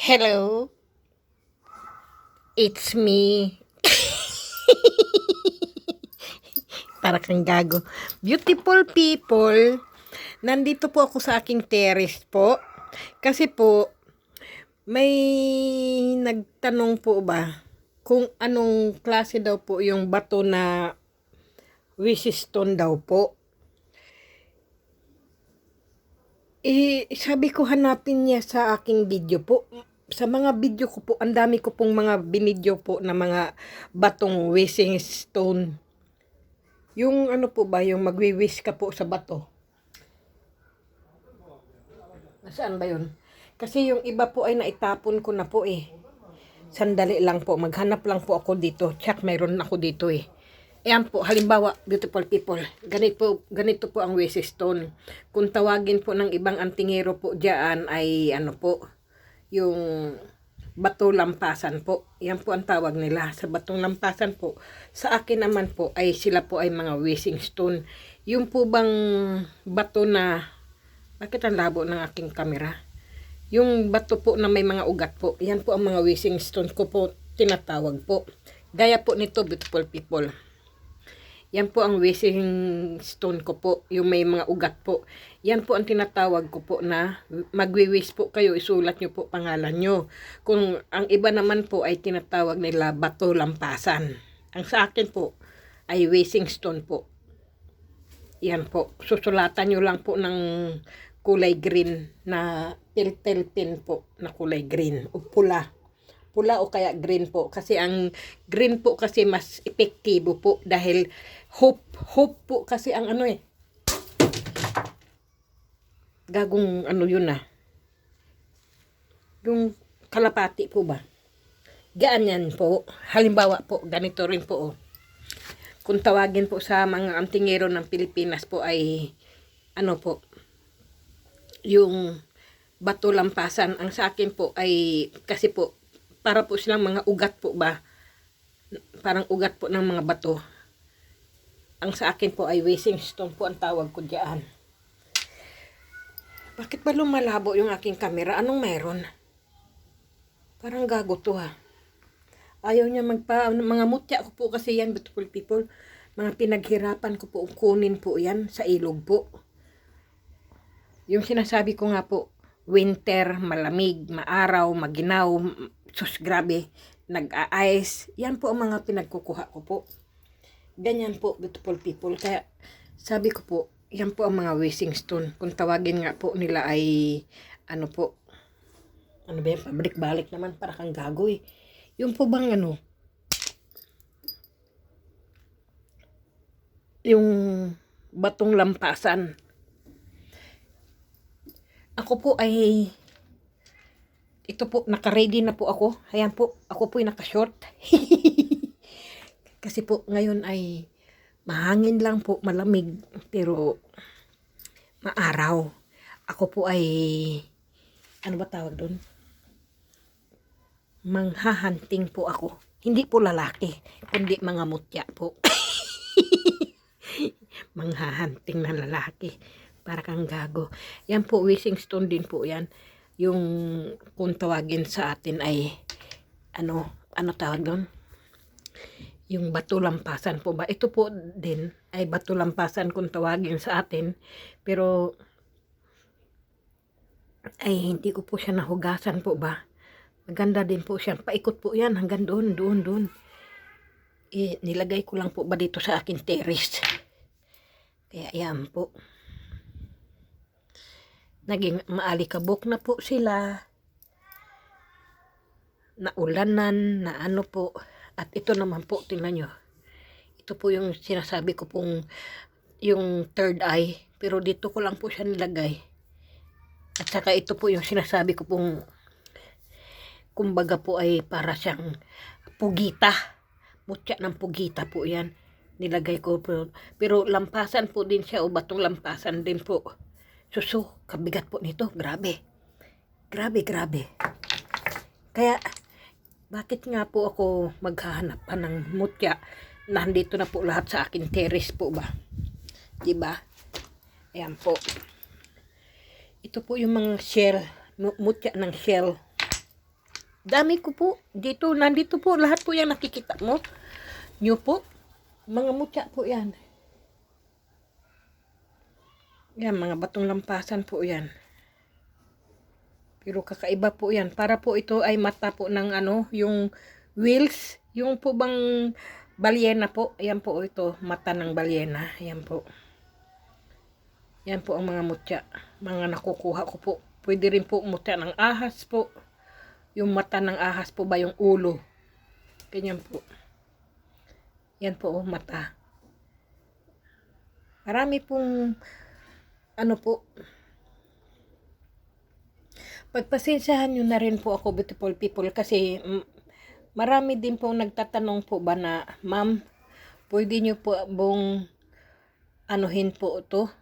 Hello, it's me. Para kang gago. Beautiful people, nandito po ako sa aking terrace po. Kasi po, may nagtanong po ba kung anong klase daw po yung bato na wishes stone daw po. Sabi ko hanapin niya sa aking video po. Sa mga video ko po, ang dami ko pong mga binidyo po na mga batong wishing stone. Yung ano po ba, yung magwi-wish ka po sa bato. Nasaan ba yun? Kasi yung iba po ay naitapon ko na po eh. Sandali lang po, maghanap lang po ako dito. Tsak, mayroon ako dito eh. Ayan po, halimbawa, beautiful people, ganito po ang wishes stone. Kung tawagin po ng ibang antingero po dyan ay ano po, yung bato lampasan po. Yan po ang tawag nila sa batong lampasan po. Sa akin naman po ay sila po ay mga wishing stone. Yung po bang bato na, bakit ang labo ng aking kamera? Yung bato po na may mga ugat po, yan po ang mga wishing stone ko po tinatawag po. Gaya po nito, beautiful people. Yan po ang wishing stone ko po, yung may mga ugat po. Yan po ang tinatawag ko po na magwi-wish po kayo, isulat nyo po pangalan nyo. Kung ang iba naman po ay tinatawag nila bato lampasan. Ang sa akin po ay wishing stone po. Yan po, susulatan nyo lang po ng kulay green na telltale pin po na kulay green o pula. Pula o kaya green po. Kasi ang green po kasi mas epektibo po dahil hope po kasi ang ano eh. Gagong ano yun ah. Yung kalapati po ba? Ganyan po. Halimbawa po, ganito rin po oh. Kung tawagin po sa mga antingero ng Pilipinas po ay ano po, yung bato lampasan. Ang sa akin po ay kasi po para po silang mga ugat po ba, parang ugat po ng mga bato. Ang sa akin po ay wishing stone po ang tawag ko diyan. Bakit ba lumalabo yung aking camera? Anong meron? Parang gago to ha. Ayaw niya mga mutya ko po kasi yan, beautiful people. Mga pinaghirapan ko po kunin po yan sa ilog po. Yung sinasabi ko nga po, winter, malamig, maaraw, maginaw, sus grabe, nag-a-ice. Yan po ang mga pinagkukuha ko po. Ganyan po, beautiful people. Kaya sabi ko po, yan po ang mga wishing stone. Kung tawagin nga po nila ay, ano po, ano ba yan, pabalik-balik naman para kang gago eh. Yung po bang ano, yung batong lampasan. Ako po ay, ito po, naka-ready na po ako. Ayan po, ako po ay naka-short. Kasi po, ngayon ay mahangin lang po, malamig, pero maaraw. Ako po ay, ano ba tawag doon? Manghahanting po ako. Hindi po lalaki, kundi mga mutya po. Manghahanting na lalaki. Para kang gago. Yan po, wishing stone din po yan. Yung kung tawagin sa atin ay, ano tawag doon? Yung bato lampasan po ba? Ito po din ay bato lampasan kung tawagin sa atin. Pero ay hindi ko po siya nahugasan po ba? Maganda din po siya. Paikot po yan hanggang doon. Nilagay ko lang po ba dito sa akin terrace. Kaya yan po. Naging maalikabok na po sila. Naulanan, na ano po. At ito naman po, tingnan nyo. Ito po yung sinasabi ko pong yung third eye. Pero dito ko lang po siya nilagay. At saka ito po yung sinasabi ko pong kumbaga po ay para siyang pugita. Mutya ng pugita po yan. Nilagay ko po. Pero lampasan po din siya o batong lampasan din po. Suso, kabigat po nito. Grabe. Grabe. Kaya, bakit nga po ako maghahanap pa ng mutya? Nandito na po lahat sa akin terrace po ba? Diba? Ayan po. Ito po yung mga shell. Mutya ng shell. Dami ko po. Dito, nandito po. Lahat po yung nakikita mo. Nyo po. Mga mutya po yan. Yan, mga batong lampasan po yan. Pero kakaiba po yan. Para po ito ay mata po ng ano, yung wheels. Yung po bang balyena po. Ayan po ito, mata ng balyena. Ayan po. Yan po ang mga mutya. Mga nakukuha ko po. Pwede rin po mutya ng ahas po. Yung mata ng ahas po ba yung ulo. Ganyan po. Yan po oh, mata. Marami pong ano po. Pagpasensyahan nyo na rin po ako, beautiful people, kasi marami din po nagtatanong po ba na, ma'am, pwede nyo po bong anuhin po ito,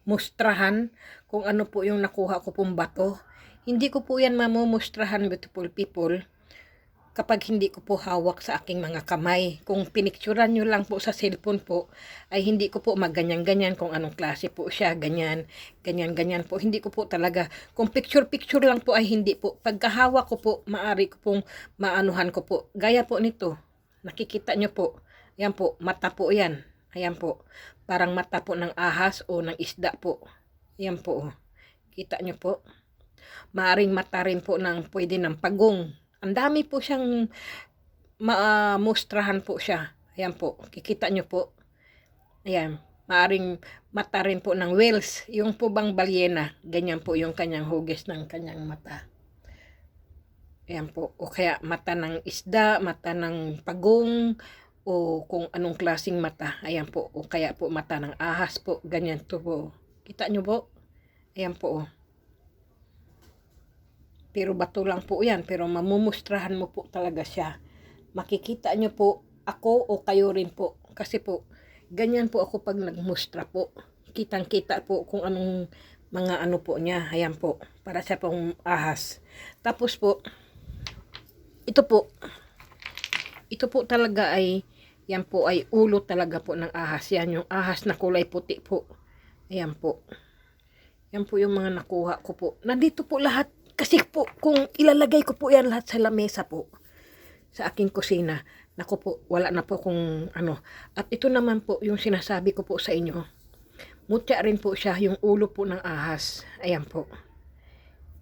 mustrahan kung ano po yung nakuha ko pong bato. Hindi ko po yan mamumustrahan, beautiful people, kapag hindi ko po hawak sa aking mga kamay. Kung pinicturan nyo lang po sa cellphone po, ay hindi ko po magganyan-ganyan kung anong klase po siya, ganyan, ganyan po. Hindi ko po talaga, kung picture lang po ay hindi po. Pagkahawak ko po, maari ko pong maanuhan ko po. Gaya po nito, nakikita nyo po, yan po, mata po yan. Ayan po, parang mata po ng ahas o ng isda po. Yan po, kita nyo po. Maaring mata rin po ng pwede ng pagong. Ang dami po siyang mustrahan po siya. Ayan po, kikita nyo po. Ayan, maaring mata rin po ng whales. Yung po bang balyena, ganyan po yung kanyang hugis ng kanyang mata. Ayan po, o kaya mata ng isda, mata ng pagong, o kung anong klaseng mata. Ayan po, o kaya po mata ng ahas po, ganyan to po. Kita nyo po? Ayan po, o. Pero bato lang po yan. Pero mamumustrahan mo po talaga siya. Makikita nyo po ako o kayo rin po. Kasi po, ganyan po ako pag nagmustra po. Kitang-kita po kung anong mga ano po niya. Ayan po. Para siya pong ahas. Tapos po, ito po. Ito po talaga ay, yan po ay ulo talaga po ng ahas. Yan yung ahas na kulay puti po. Ayan po. Yan po yung mga nakuha ko po. Nandito po lahat. Kasi po, kung ilalagay ko po yan lahat sa lamesa po, sa aking kusina, naku po, wala na po kung ano. At ito naman po, yung sinasabi ko po sa inyo, mutya rin po siya, yung ulo po ng ahas. Ayan po.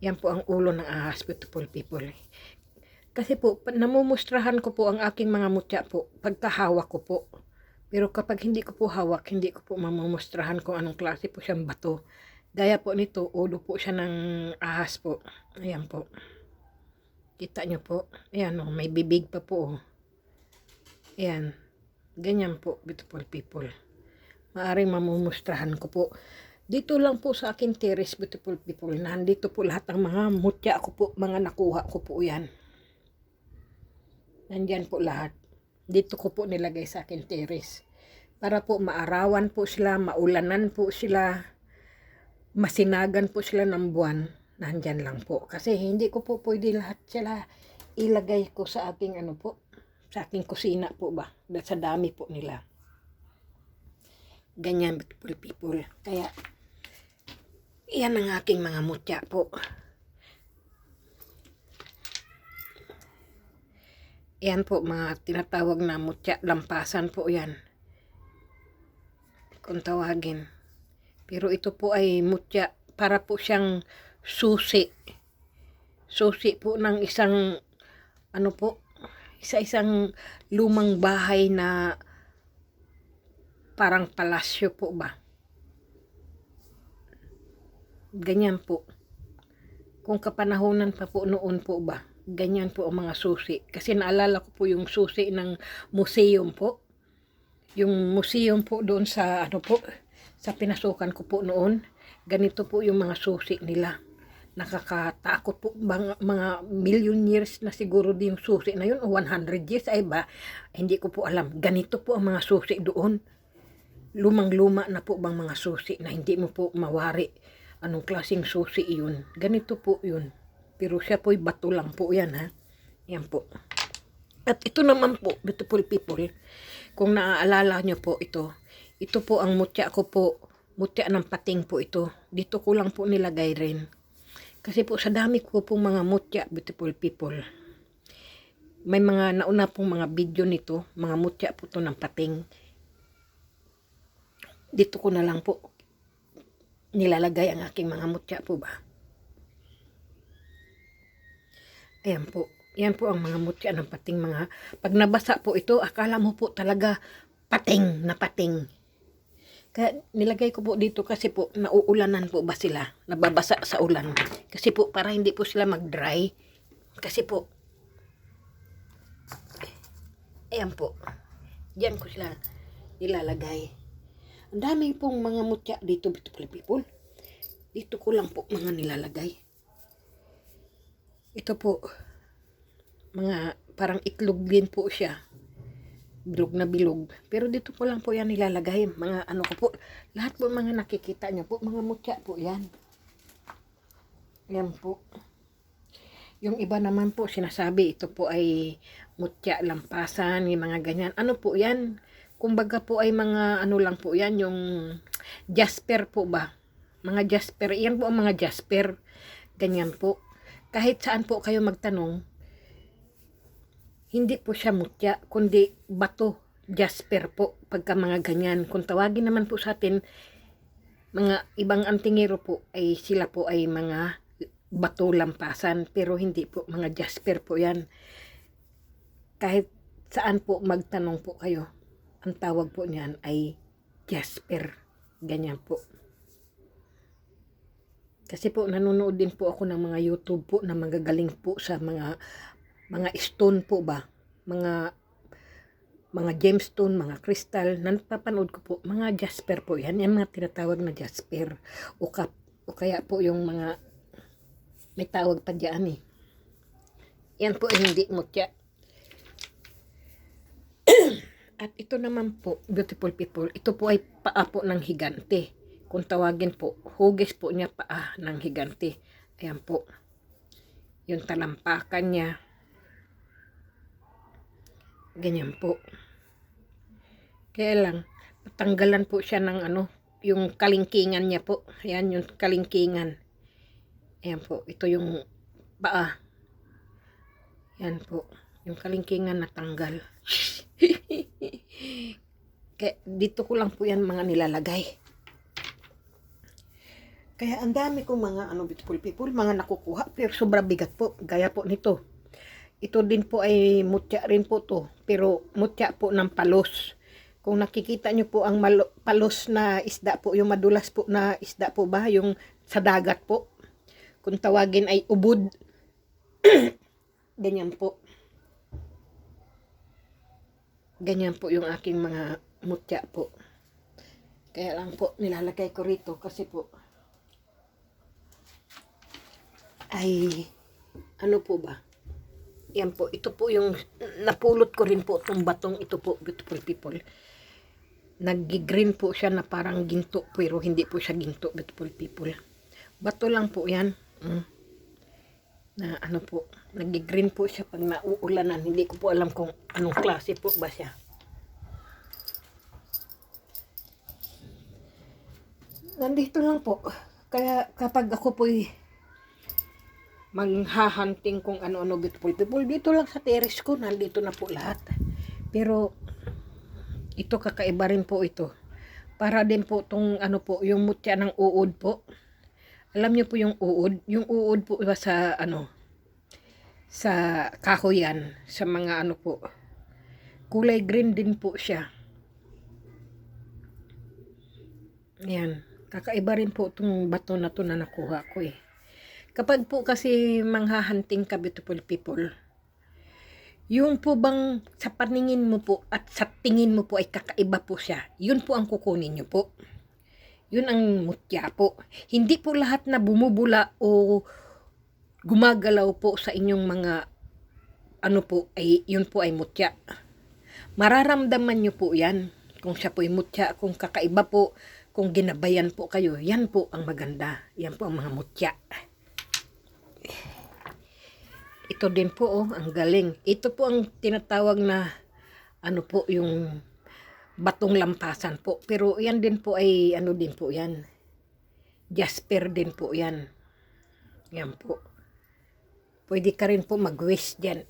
Yan po ang ulo ng ahas, beautiful people. Kasi po, namumustrahan ko po ang aking mga mutya po, pagkahawak ko po. Pero kapag hindi ko po hawak, hindi ko po mamumustrahan kung anong klase po siyang bato. Gaya po nito, ulo po siya ng ahas po. Ayan po. Kita nyo po. Ayan o, may bibig pa po. Ayan. Ganyan po, beautiful people. Maaring mamumustrahan ko po. Dito lang po sa akin terrace, beautiful people. Nandito po lahat ng mga mutya ko po, mga nakuha ko po yan. Nandyan po lahat. Dito ko po nilagay sa akin terrace. Para po maarawan po sila, maulanan po sila, masinagan po sila ng buwan, nandyan lang po. Kasi hindi ko po pwede lahat sila ilagay ko sa aking ano po, sa aking kusina po ba, dahil sa dami po nila. Ganyan, beautiful people. Kaya, yan ang aking mga mutya po. Yan po, mga tinatawag na mutya, lampasan po yan. Kung tawagin. Pero ito po ay mutya, para po siyang susi. Susi po ng isang, ano po, isang lumang bahay na parang palasyo po ba. Ganyan po. Kung kapanahonan pa po noon po ba, ganyan po ang mga susi. Kasi naalala ko po yung susi ng museum po. Yung museum po doon sa, ano po, sa pinasukan ko po noon, ganito po yung mga susi nila. Nakakatakot po, mga million years na siguro din yung susi na yun, o 100 years ay ba, hindi ko po alam. Ganito po ang mga susi doon. Lumang-luma na po bang mga susi na hindi mo po mawari anong klaseng susi yun. Ganito po yun. Pero siya po'y bato lang po yan ha. Yan po. At ito naman po, beautiful people, kung naaalala nyo po ito po ang mutya ko po, mutya ng pating po ito. Dito ko lang po nilagay rin. Kasi po sa dami ko pong mga mutya, beautiful people. may mga nauna pong mga video nito, mga mutya po to ng pating. Dito ko na lang po nilalagay ang aking mga mutya po ba. Ayan po. Yan po ang mga mutya ng pating mga. Pag nabasa po ito, akala mo po talaga pating na pating. Kaya nilagay ko po dito kasi po nauulanan po ba sila. Nababasa sa ulan. Kasi po para hindi po sila mag-dry. Kasi po, ayan po. Diyan ko sila nilalagay. Ang dami pong mga mutya dito, beautiful people. Dito ko lang po mga nilalagay. Ito po, mga parang itlog din po siya. Bilog na bilog. Pero dito ko lang po yan nilalagay. Mga ano ko po, lahat po mga nakikita nyo po, mga mutya po yan. Yan po. Yung iba naman po sinasabi, ito po ay mutya lampasan, yung mga ganyan. Ano po yan? Kumbaga po ay mga ano lang po yan, yung jasper po ba? Mga jasper, yan po ang mga jasper. Ganyan po. Kahit saan po kayo magtanong, hindi po siya mutya, kundi bato, jasper po, pagka mga ganyan. Kung tawagin naman po sa atin, mga ibang antingero po, ay sila po ay mga bato lampasan, pero hindi po, mga jasper po yan. Kahit saan po magtanong po kayo, ang tawag po niyan ay jasper. Ganyan po. Kasi po nanonood din po ako ng mga YouTube po na magagaling po sa mga stone po ba, mga gemstone, mga crystal, napapanood ko po, mga jasper po yan, yung mga tinatawag na jasper, o kaya po yung mga, may tawag pa dyan eh, yan po ay hindi mutya. At ito naman po, beautiful people, ito po ay paa po ng higante. Kung tawagin po, hugis po niya paa ng higante. Ayan po. Yung talampakan niya. Ganyan po. Kaya lang, natanggalan po siya ng ano, yung kalingkingan niya po. Ayan, yung kalingkingan. Ayan po, ito yung paa. Ayan po, yung kalingkingan natanggal. Kaya dito ko lang po yan mga nilalagay. Kaya ang dami kong mga beautiful people, mga nakukuha, pero sobrang bigat po. Gaya po nito. Ito din po ay mutya rin po to, pero mutya po ng palos. Kung nakikita nyo po ang palos na isda po, yung madulas po na isda po ba, yung sa dagat po. Kung tawagin ay ubod. Ganyan po. Ganyan po yung aking mga mutya po. Kaya lang po nilalagay ko rito kasi po ay ano po ba? Yan po, ito po yung napulot ko rin po itong batong ito po, beautiful people. Nag-green po siya na parang ginto, pero hindi po siya ginto, beautiful people. Bato lang po yan. Na ano po, nag-green po siya pag nauulanan. Hindi ko po alam kung anong klase po ba siya. Nandito lang po. Kaya kapag ako po'y maghahanting kung ano-ano beautiful people, dito lang sa terrace ko, nandito na po lahat. Pero ito kakaiba rin po ito. Para din po tong ano po, yung mutya ng uod po. Alam niyo po yung uod po iba sa ano, sa kahoyan, sa mga ano po. Kulay green din po siya. Ayan, kakaiba rin po itong bato na to na nakuha ko eh. Kapag po kasi manghahanting ka, beautiful people, yung po bang sa paningin mo po at sa tingin mo po ay kakaiba po siya, yun po ang kukunin nyo po. Yun ang mutya po. Hindi po lahat na bumubula o gumagalaw po sa inyong mga ano po, ay yun po ay mutya. Mararamdaman nyo po yan kung siya po ay mutya, kung kakaiba po, kung ginabayan po kayo, yan po ang maganda. Yan po ang mga mutya. Ito din po, oh, ang galing. Ito po ang tinatawag na, ano po, yung batong lampasan po. Pero yan din po ay, ano din po yan. Jasper din po yan. Yan po. Pwede ka rin po mag-wish dyan.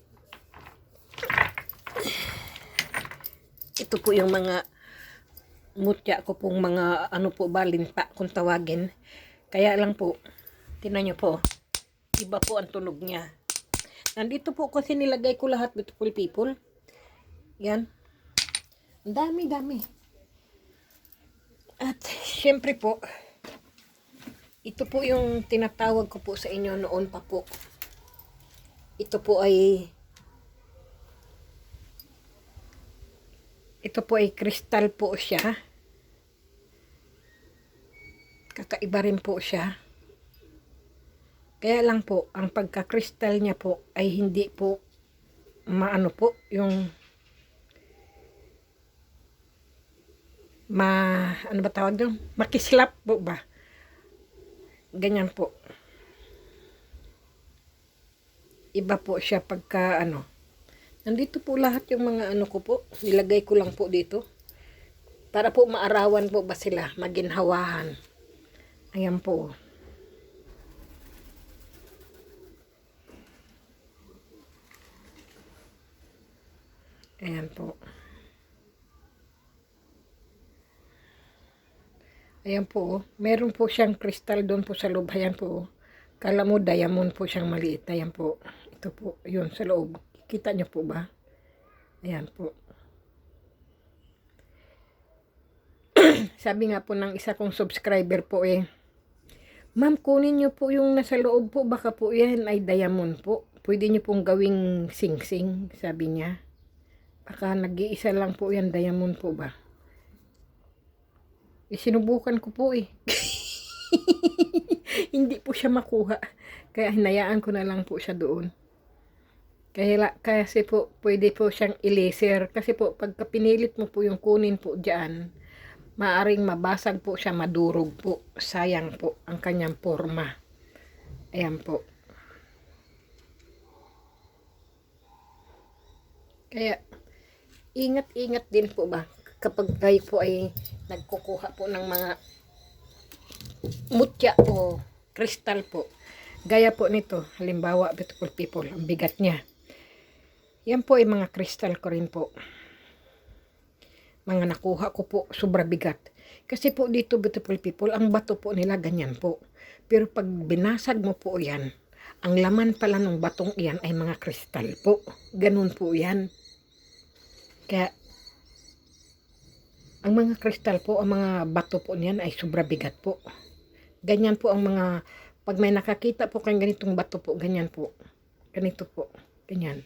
Ito po yung mga mutya ko pong mga ano po ba, linta kung tawagin. Kaya lang po, tingnan nyo po, iba po ang tunog niya. Nandito po kasi nilagay ko lahat, beautiful people. Yan. Ang dami. At syempre po, ito po yung tinatawag ko po sa inyo noon pa po. Ito po ay kristal po siya. Kakaiba rin po siya. Kaya lang po, ang pagka-kristal niya po ay hindi po maano po, yung ano ba tawag doon? Makislap po ba? Ganyan po. Iba po siya pagka ano. Nandito po lahat yung mga ano ko po. Nilagay ko lang po dito. Para po maarawan po ba sila, maginhawahan. Ayan po. Ayan po. Ayan po. Meron po siyang kristal doon po sa loob. Ayan po. Kala mo diamond po siyang maliit. Ayan po. Ito po. Yun sa loob. Kita nyo po ba? Ayan po. Sabi nga po ng isa kong subscriber po ma'am, kunin nyo po yung nasa loob po. Baka po yan ay diamond po. Pwede nyo pong gawing sing-sing. Sabi niya. Baka nag-iisa lang po yan. Diamond po ba? Sinubukan ko po Hindi po siya makuha. Kaya hinayaan ko na lang po siya doon. Kasi po, pwede po siyang i-laser. Kasi po, pagka pinilit mo po yung kunin po dyan, maaring mabasag po siya, madurog po. Sayang po ang kanyang forma. Ayan po. Kaya, ingat-ingat din po ba kapag kayo po ay nagkukuha po ng mga mutya o kristal po. Gaya po nito, halimbawa, beautiful people, ang bigat niya. Yan po ay mga kristal ko rin po. Mga nakuha ko po, sobra bigat. Kasi po dito, beautiful people, ang bato po nila ganyan po. Pero pag binasag mo po yan, ang laman pala ng batong yan ay mga kristal po. Ganun po yan. Kaya, ang mga kristal po, ang mga bato po niyan ay sobra bigat po. Ganyan po ang mga, pag may nakakita po kayong ganitong bato po, ganyan po. Ganito po, ganyan.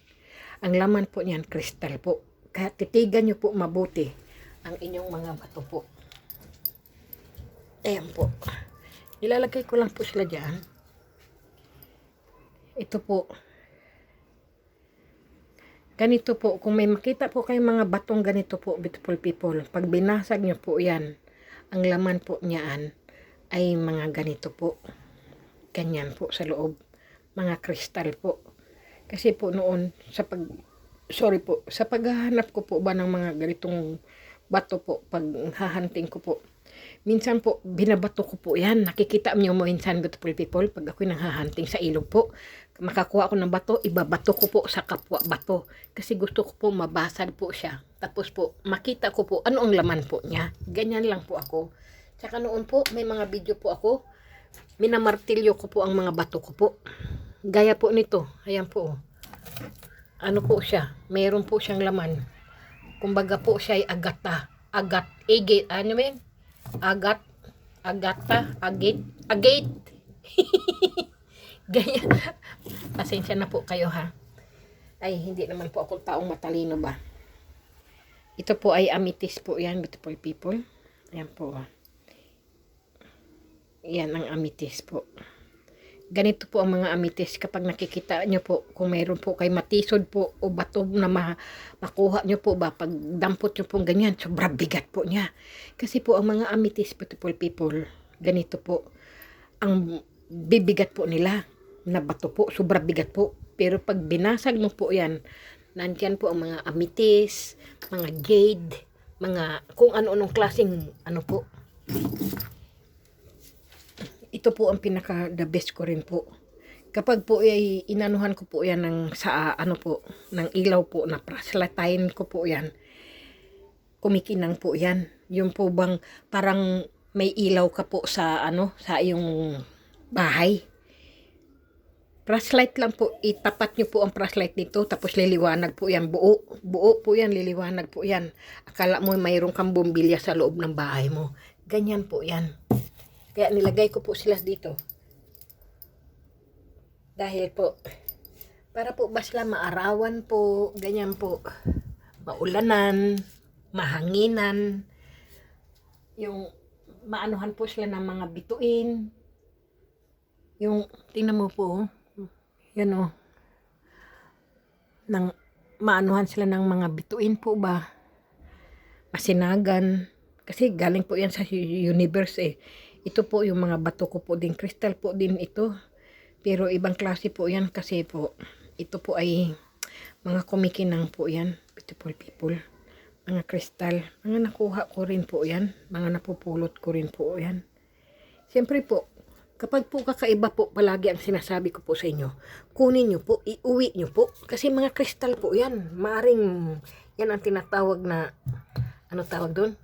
Ang laman po niyan, kristal po. Kaya titigan nyo po mabuti ang inyong mga bato po. Ayan po. Ilalagay ko lang po sila dyan. Ito po. Ganito po, kung may makita po kayong mga batong ganito po, beautiful people, pag binasag nyo po yan, ang laman po niyaan ay mga ganito po. Ganyan po sa loob. Mga kristal po. Kasi po noon, sa paghahanap ko po ba ng mga ganitong bato po, pag hahanting ko po, minsan po, binabato ko po yan. Nakikita nyo mo minsan, beautiful people, pag ako'y nanghahanting sa ilog po, makakuha ko ng bato, ibabato ko po sa kapwa bato. Kasi gusto ko po mabasag po siya. Tapos po, makita ko po ano ang laman po niya. Ganyan lang po ako. Tsaka noon po, may mga video po ako, minamartilyo ko po ang mga bato ko po. Gaya po nito. Ayan po. Ano po siya? Mayroon po siyang laman. Kumbaga po siya ay agata. Ano yun? Agate. Ganyan. Pasensya na po kayo ha. Ay, hindi naman po ako taong matalino ba. Ito po ay amethyst po yan, beautiful people. Ayan po. Yan ang amethyst po. Ganito po ang mga amethyst kapag nakikita nyo po, kung mayroon po kay matisod po o bato na makuha nyo po ba, pag dampot nyo po ganyan, sobrang bigat po niya. Kasi po ang mga amethyst, beautiful people, ganito po, ang bibigat po nila na bato po, sobrang bigat po. Pero pag binasag mo po yan, nandyan po ang mga amethyst, mga jade, mga kung ano-anong klaseng ano po. Ito po ang pinaka the best ko rin po. Kapag po ay inanuhan ko po yan ng sa ano po, ng ilaw po na flashlightin ko po yan. kumikinang po yan. Yung po bang parang may ilaw ka po sa sa iyong bahay. Flashlight lang po, itapat nyo po ang flashlight dito, tapos liliwanag po yan, buo po yan, liliwanag po yan. Akala mo mayroon kang bumbilya sa loob ng bahay mo. Ganyan po yan. Kaya nilagay ko po sila dito. Dahil po, para po ba sila maarawan po, ganyan po, maulanan, mahanginan, yung maanuhan po sila ng mga bituin. Yung, tingnan mo po, yan o, nang maanuhan sila ng mga bituin po ba, masinagan, kasi galing po yan sa universe eh. Ito po yung mga bato ko po din, crystal po din ito, pero ibang klase po yan kasi po, ito po ay mga kumikinang po yan, beautiful people, mga crystal, mga nakuha ko rin po yan, mga napupulot ko rin po yan. Siyempre po, kapag po kakaiba po palagi ang sinasabi ko po sa inyo, kunin nyo po, iuwi nyo po. Kasi mga kristal po yan. Maaring yan ang tinatawag na, ano tawag doon?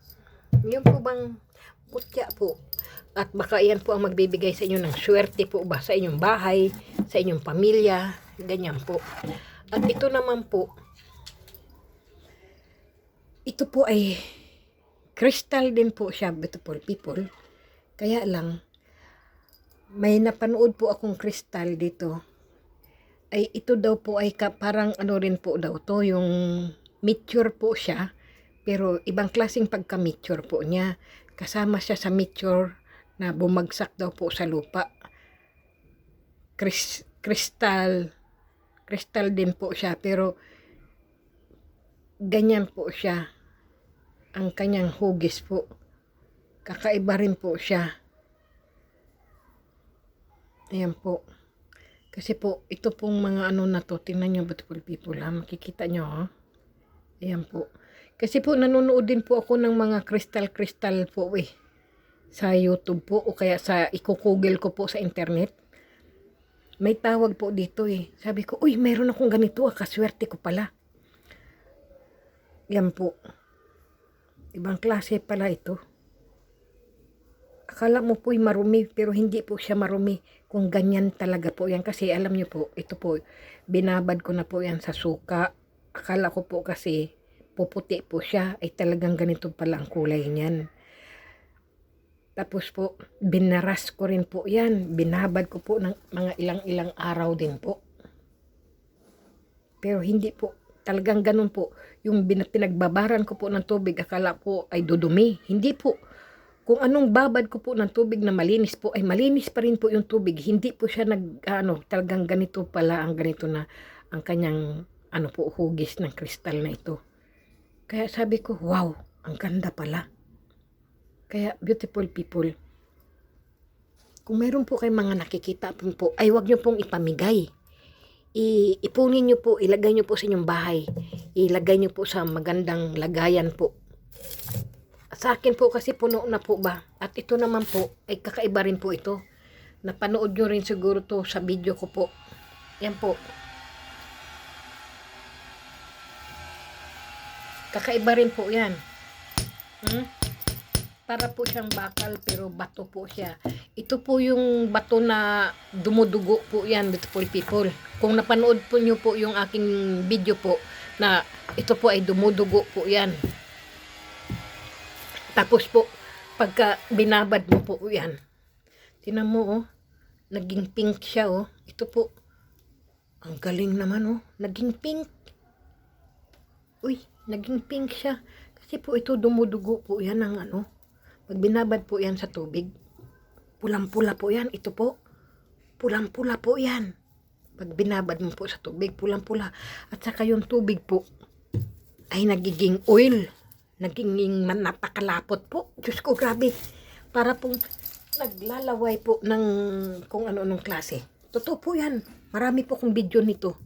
Yung po bang putya po. At baka yan po ang magbibigay sa inyo ng swerte po ba sa inyong bahay, sa inyong pamilya, ganyan po. At ito naman po, ito po ay kristal din po siya, beautiful people. Kaya lang, may napanood po akong kristal dito. Ay ito daw po ay parang ano rin po daw to, yung meteor po siya. Pero ibang klaseng pagka-meteor po niya. Kasama siya sa meteor na bumagsak daw po sa lupa. Kristal din po siya, pero ganyan po siya. Ang kanyang hugis po. Kakaiba rin po siya. Ayan po. Kasi po, ito pong mga ano na to, tingnan nyo, beautiful people, ha? Makikita nyo, ha? Ayan po. Kasi po, nanonood din po ako ng mga crystal po, eh. Sa YouTube po, o kaya sa ikukugel ko po sa internet. May tawag po dito, eh. Sabi ko, uy, mayroon akong ganito, kaswerte ko pala. Ayan po. Ibang klase pala ito. Akala mo po'y marumi, pero hindi po siya marumi. Kung ganyan talaga po yan. Kasi alam nyo po, ito po, binabad ko na po yan sa suka. Akala ko po kasi puputi po siya. Ay talagang ganito pala ang kulay niyan. Tapos po, binaras ko rin po yan. Binabad ko po ng mga ilang araw din po. Pero hindi po, talagang ganun po. Yung pinagbabaran ko po ng tubig, akala po ay dudumi. Hindi po. Kung anong babad ko po ng tubig na malinis po, ay malinis pa rin po yung tubig. Hindi po siya talagang ganito pala, ang ganito na, ang kanyang, hugis ng kristal na ito. Kaya sabi ko, wow, ang ganda pala. Kaya, beautiful people, kung meron po kayong mga nakikita po, ay wag nyo pong ipamigay. Ipunin nyo po, ilagay nyo po sa inyong bahay. Ilagay nyo po sa magandang lagayan po. Sa akin po kasi puno na po ba. At ito naman po, ay kakaiba rin po ito. Napanood nyo rin siguro to sa video ko po. Yan po. Kakaiba rin po yan. Para po siyang bakal, pero bato po siya. Ito po yung bato na dumudugo po yan, beautiful people. Kung napanood po nyo po yung aking video po, na ito po ay dumudugo po yan. Tapos po, pagka binabad mo po yan, tinan mo, oh, naging pink siya, oh. Ito po, ang galing naman, oh, naging pink. Uy, naging pink siya. Kasi po ito, dumudugo po yan ng pag binabad po yan sa tubig, pulang-pula po yan. Ito po, pulang-pula po yan. Pag binabad mo po sa tubig, pulang-pula. At saka yung tubig po, ay nagiging oil. Naging napakalapot po. Diyos ko, grabe. Para pong naglalaway po ng kung ano-anong klase. Totoo po yan. Marami po kong video nito.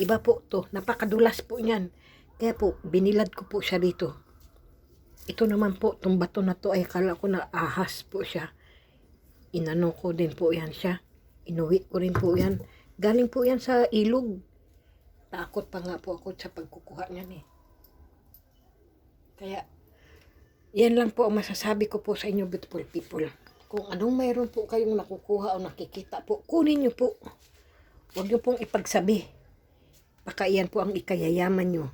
Iba po to. Napakadulas po yan. Kaya po, binilad ko po siya dito. Ito naman po, itong bato na to ay akala ko na ahas po siya. Inano ko din po yan siya. Inuwi ko rin po yan. Galing po yan sa ilog. Takot pa nga po ako sa pagkukuha niyan eh. Kaya, Yan lang po ang masasabi ko po sa inyo, beautiful people. Kung anong mayroon po kayong nakukuha o nakikita po, kunin nyo po. Huwag nyo pong ipagsabi. Baka iyan po ang ikayayaman nyo.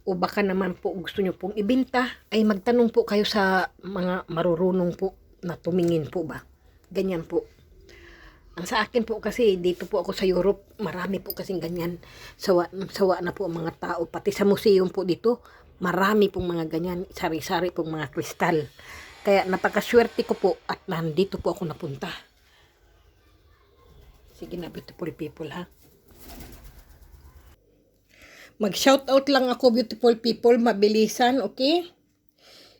O baka naman po gusto nyo pong ibenta, ay magtanong po kayo sa mga marurunong po na tumingin po ba. Ganyan po. Ang sa akin po kasi, dito po ako sa Europe, marami po kasing ganyan. Sawa na po ang mga tao. Pati sa museum po dito, marami pong mga ganyan. Sari-sari pong mga kristal. Kaya napakaswerte ko po at nandito po ako napunta. Sige na, beautiful people, ha. Mag-shoutout lang ako, beautiful people, mabilisan, okay?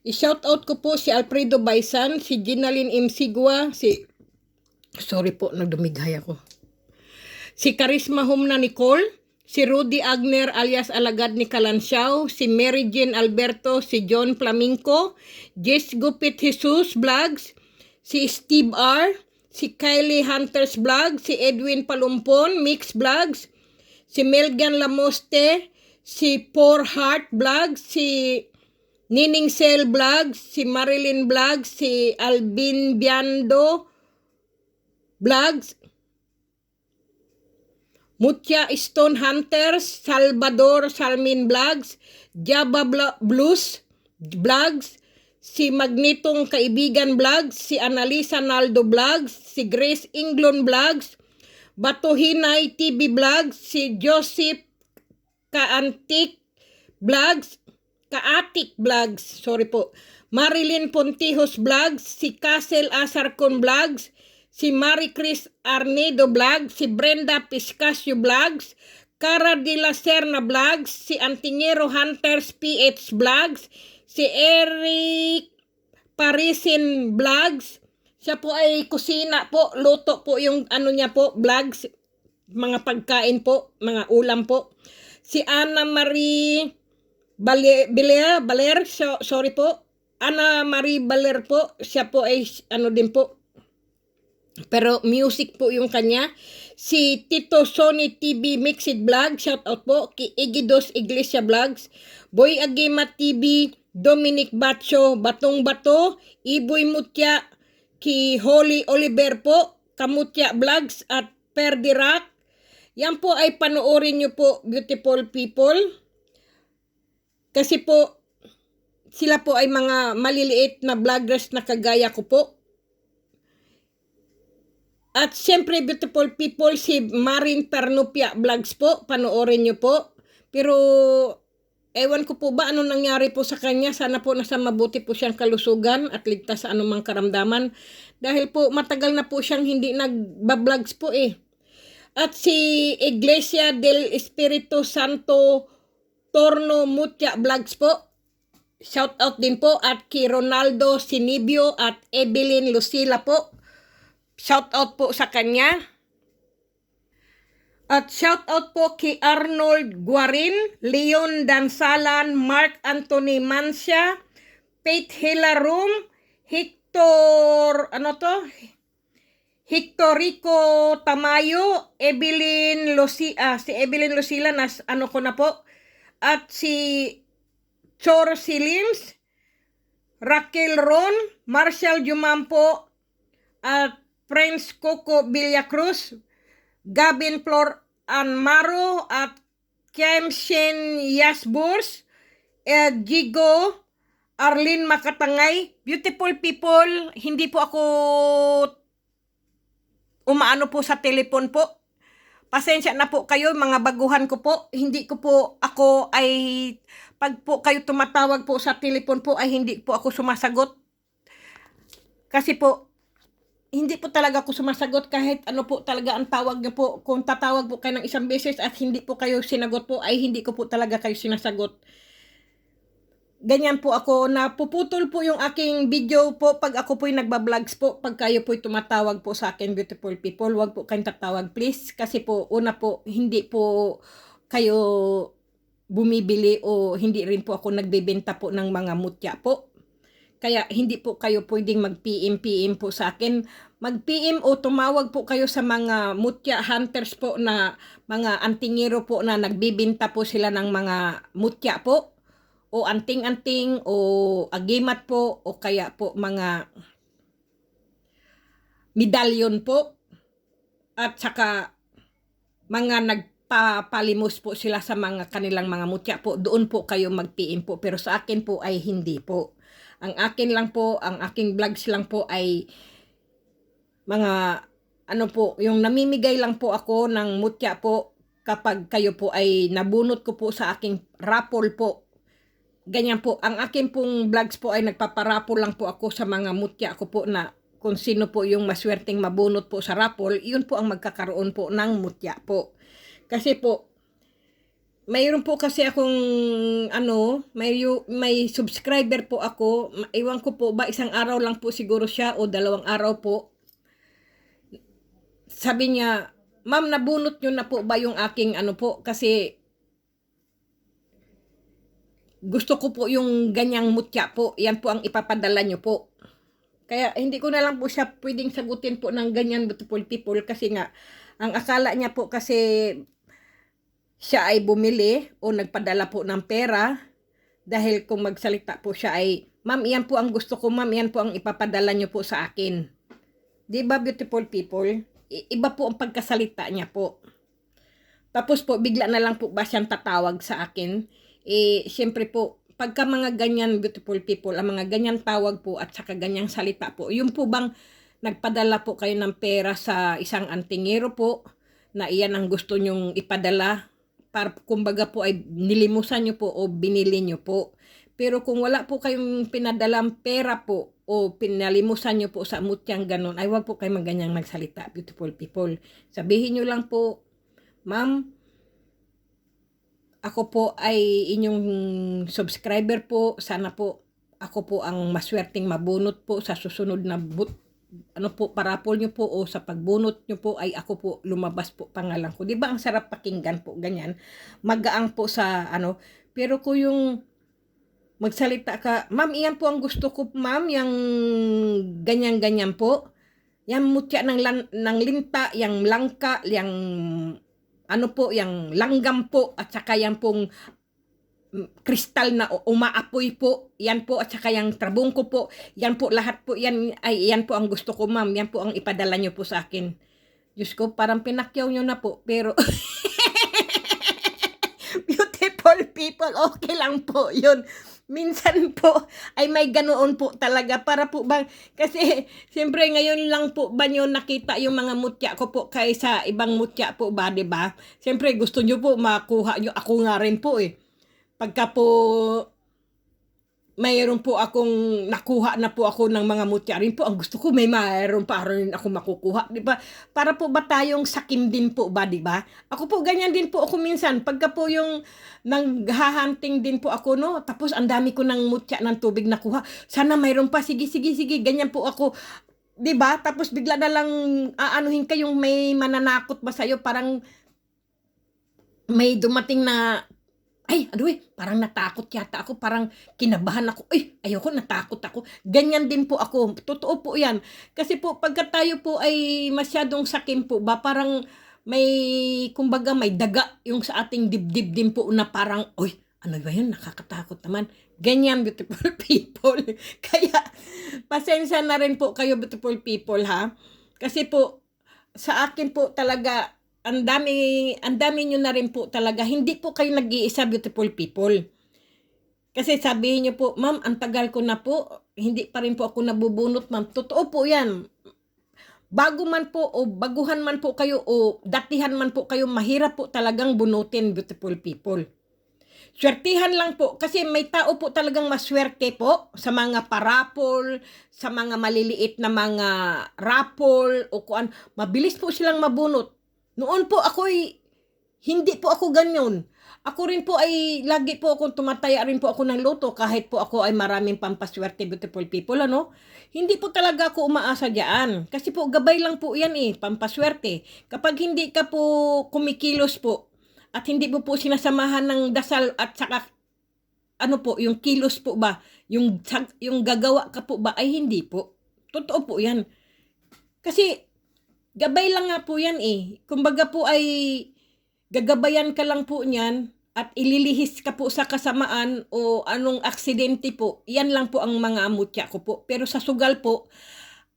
I-shoutout ko po si Alfredo Baisan, si Ginaline M. Sigua, sorry po, nagdumighay ako. Si Charisma Humna Nicole, si Rudy Agner alias Alagad ni Kalansiao, si Mary Jane Alberto, si John Flamenco, Jess Gupit Jesus Vlogs, si Steve R., si Kylie Hunters Vlog, si Edwin Palumpon, Mix Vlogs, si Melgan Lamoste, si Poor Heart Vlog, si Nining Sel Vlog, si Marilyn Vlog, si Alvin Biando Vlogs, Mutia Stone Hunters, Salvador Salmin Vlogs, Java Blues Vlogs, si Magnetong Kaibigan Vlogs, si Analisa Naldo Vlogs, si Grace Inglon Vlogs, Batuhinay TV Vlogs, si Joseph Kaatik Vlogs, sorry po, Marilyn Pontijos Vlogs, si Casel Asarcon Vlogs, si Marie Chris Arnedo Vlogs, si Brenda Piscasio Vlogs, Cara de la Serna Vlogs, si Antingero Hunters PH Vlogs, si Eric Parisin Vlogs, siya po ay kusina po, luto po yung ano niya po, vlogs, mga pagkain po, mga ulam po. Si Ana Marie Baler, sorry po, Ana Marie Baler po, siya po ay ano din po, pero music po yung kanya. Si Tito Sony TV Mixed Vlog, shout out po. Ki Egidos Iglesia Vlogs, Boy Agema TV, Dominic Bacho, Batong Bato, Iboy Mutya, ki Holy Oliver po, Kamutya Vlogs at Perdirac. Yan po ay panoorin nyo po, beautiful people. Kasi po, sila po ay mga maliliit na vloggers na kagaya ko po. At siyempre, beautiful people, si Marin Pernupia Vlogs po, panoorin nyo po. Pero, ewan ko po ba ano nangyari po sa kanya. Sana po nasa mabuti po siyang kalusugan at ligtas sa anumang karamdaman. Dahil po matagal na po siyang hindi nagba-vlogs po eh. At si Iglesia del Espiritu Santo Torno Mutya Vlogs po, shout out din po. At kay Ronaldo Sinibio at Evelyn Lucila po, shout out po sa kanya. At shout out po kay Arnold Guarin, Leon Dansalan, Mark Anthony Mancia, Faith Hilarum, Hector Rico Tamayo, si Evelyn Lucila, ano ko na po, at si Chor Silims, Raquel Ron, Marshall Jumampo, at Prince Coco Villacruz, Gavin Flor Anmaro, at Kemshin Yasburs, Gigo, Arlene Makatangay. Beautiful people, hindi po ako umaano po sa telepon po. Pasensya na po kayo, mga baguhan ko po. Hindi ko po ako ay, pag po kayo tumatawag po sa telepon po, ay hindi po ako sumasagot. Kasi po, hindi po talaga ako sumasagot kahit ano po talaga ang tawag niyo po. Kung tatawag po kayo ng isang beses at hindi po kayo sinagot po, ay hindi ko po talaga kayo sinasagot. Ganyan po ako, napuputol po yung aking video po pag ako po'y nagba-vlogs po. Pag kayo po'y tumatawag po sa akin, beautiful people, wag po kayong tatawag please. Kasi po, una po, hindi po kayo bumibili o hindi rin po ako nagbebenta po ng mga mutya po. Kaya hindi po kayo pwedeng mag-PM po sa akin. Mag-PM o tumawag po kayo sa mga mutya hunters po na mga antingero po na nagbibenta po sila ng mga mutya po. o anting-anting o agimat po o kaya po mga medalyon po at saka mga nagpapalimos po sila sa mga kanilang mga mutya po, doon po kayo mag-PM po. Pero sa akin po ay hindi po. Ang akin lang po, ang aking vlogs lang po ay mga ano po, yung namimigay lang po ako ng mutya po kapag kayo po ay nabunot ko po sa aking raffle po. Ganyan po, ang akin pong vlogs po ay nagpaparapol lang po ako sa mga mutya ko po na kung sino po yung maswerteng mabunot po sa raffle, yun po ang magkakaroon po ng mutya po. Kasi po, mayroon po kasi akong may subscriber po ako, iwan ko po ba isang araw lang po siguro siya o 2 araw po. Sabi niya, ma'am, nabunot nyo na po ba yung aking po, kasi gusto ko po yung ganyang mutya po, yan po ang ipapadala nyo po. Kaya hindi ko na lang po siya pwedeng sagutin po ng ganyan, beautiful people, kasi nga, ang akala niya po kasi siya ay bumili o nagpadala po ng pera, dahil kung magsalita po siya ay, ma'am, yan po ang gusto ko, ma'am, yan po ang ipapadala nyo po sa akin. Diba, beautiful people? Iba po ang pagkasalita niya po. Tapos po, bigla na lang po ba siyang tatawag sa akin? Siyempre po, pagka mga ganyan, beautiful people, ang mga ganyan tawag po at saka ganyang salita po, yung po bang nagpadala po kayo ng pera sa isang antingero po, na iyan ang gusto nyong ipadala, para kumbaga po ay nilimusan nyo po o binili nyo po. Pero kung wala po kayong pinadalang pera po o pinalimusan nyo po sa mutyang ganon, ay wag po kayo maganyang magsalita, beautiful people. Sabihin nyo lang po, ma'am, ako po ay inyong subscriber po. Sana po ako po ang maswerteng mabunot po sa susunod na parapol nyo po o sa pagbunot nyo po ay ako po lumabas po pangalan ko. 'Di ba ang sarap pakinggan po ganyan? Magaang po sa pero kung yung magsalita ka, ma'am, iyan po ang gusto ko, ma'am, yung ganyan-ganyan po. Yang mutya ng linta, yang langka, yang yung langgam po, at saka yan pong kristal na umaapoy po, yan po, at saka yung trabungko po, yan po, lahat po, yan po ang gusto ko, ma'am, yan po ang ipadala nyo po sa akin. Diyos ko, parang pinakyaw nyo na po, pero beautiful people, okay lang po yun. Minsan po ay may ganoon po talaga, para po bang, kasi siyempre ngayon lang po ba nyo nakita yung mga mutya ko po kaysa ibang mutya po ba, diba? Siyempre gusto nyo po makuha nyo, ako nga rin po pagka po mayroon po akong nakuha na po ako ng mga mutya rin po, ang gusto ko may mayroon pa rin ako makukuha, di ba? Para po ba tayong sakim din po ba, di ba? Ako po ganyan din po ako minsan, pagka po yung naghahanting din po ako, no? Tapos ang dami ko ng mutya ng tubig nakuha, sana mayroon pa, sige, ganyan po ako. Di ba? Tapos bigla na lang aanuhin kayong may mananakot ba sa'yo, parang may dumating na ay, parang natakot yata ako, parang kinabahan ako, ayoko, natakot ako. Ganyan din po ako, totoo po yan. Kasi po, pagka tayo po ay masyadong sakim po ba, parang kumbaga may daga yung sa ating dibdib din po na parang, ano ba yun, nakakatakot naman. Ganyan, beautiful people. Kaya, pasensya na rin po kayo, beautiful people, ha? Kasi po, sa akin po talaga, ang dami nyo na rin po talaga. Hindi po kayo nag-iisa, beautiful people. Kasi sabihin nyo po, ma'am, ang tagal ko na po, hindi pa rin po ako nabubunot, ma'am. Totoo po yan. Bago man po o baguhan man po kayo o datihan man po kayo, mahirap po talagang bunutin, beautiful people. Swertihan lang po, kasi may tao po talagang maswerte po sa mga parapol, sa mga maliliit na mga rapol o kuan, mabilis po silang mabunot. Noon po hindi po ako ganyan. Ako rin po ay lagi po akong tumataya rin po ako ng loto kahit po ako ay maraming pampaswerte, beautiful people, Hindi po talaga ako umaasa diyan. Kasi po gabay lang po yan pampaswerte. Kapag hindi ka po kumikilos po at hindi po sinasamahan ng dasal at saka yung kilos po ba, yung gagawa ka po ba, ay hindi po. Totoo po yan. Kasi gabay lang nga po yan Kumbaga po ay gagabayan ka lang po niyan at ililihis ka po sa kasamaan o anong aksidente po, yan lang po ang mga mutya ko po. Pero sa sugal po,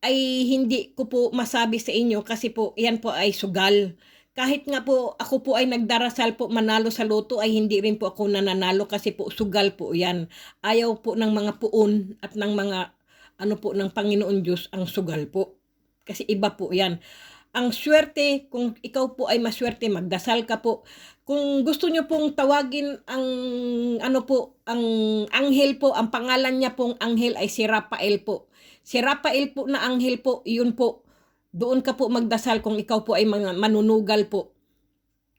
ay hindi ko po masabi sa inyo kasi po yan po ay sugal. Kahit nga po ako po ay nagdarasal po manalo sa loto ay hindi rin po ako nananalo kasi po sugal po yan. Ayaw po ng mga puon at ng mga ano po ng Panginoon Diyos ang sugal po. Kasi iba po yan. Ang swerte, kung ikaw po ay maswerte, magdasal ka po. Kung gusto nyo pong tawagin ang ano po, ang anghel po, ang pangalan niya pong anghel ay si Rafael po. Si Rafael po na anghel po, yun po. Doon ka po magdasal kung ikaw po ay manunugal po.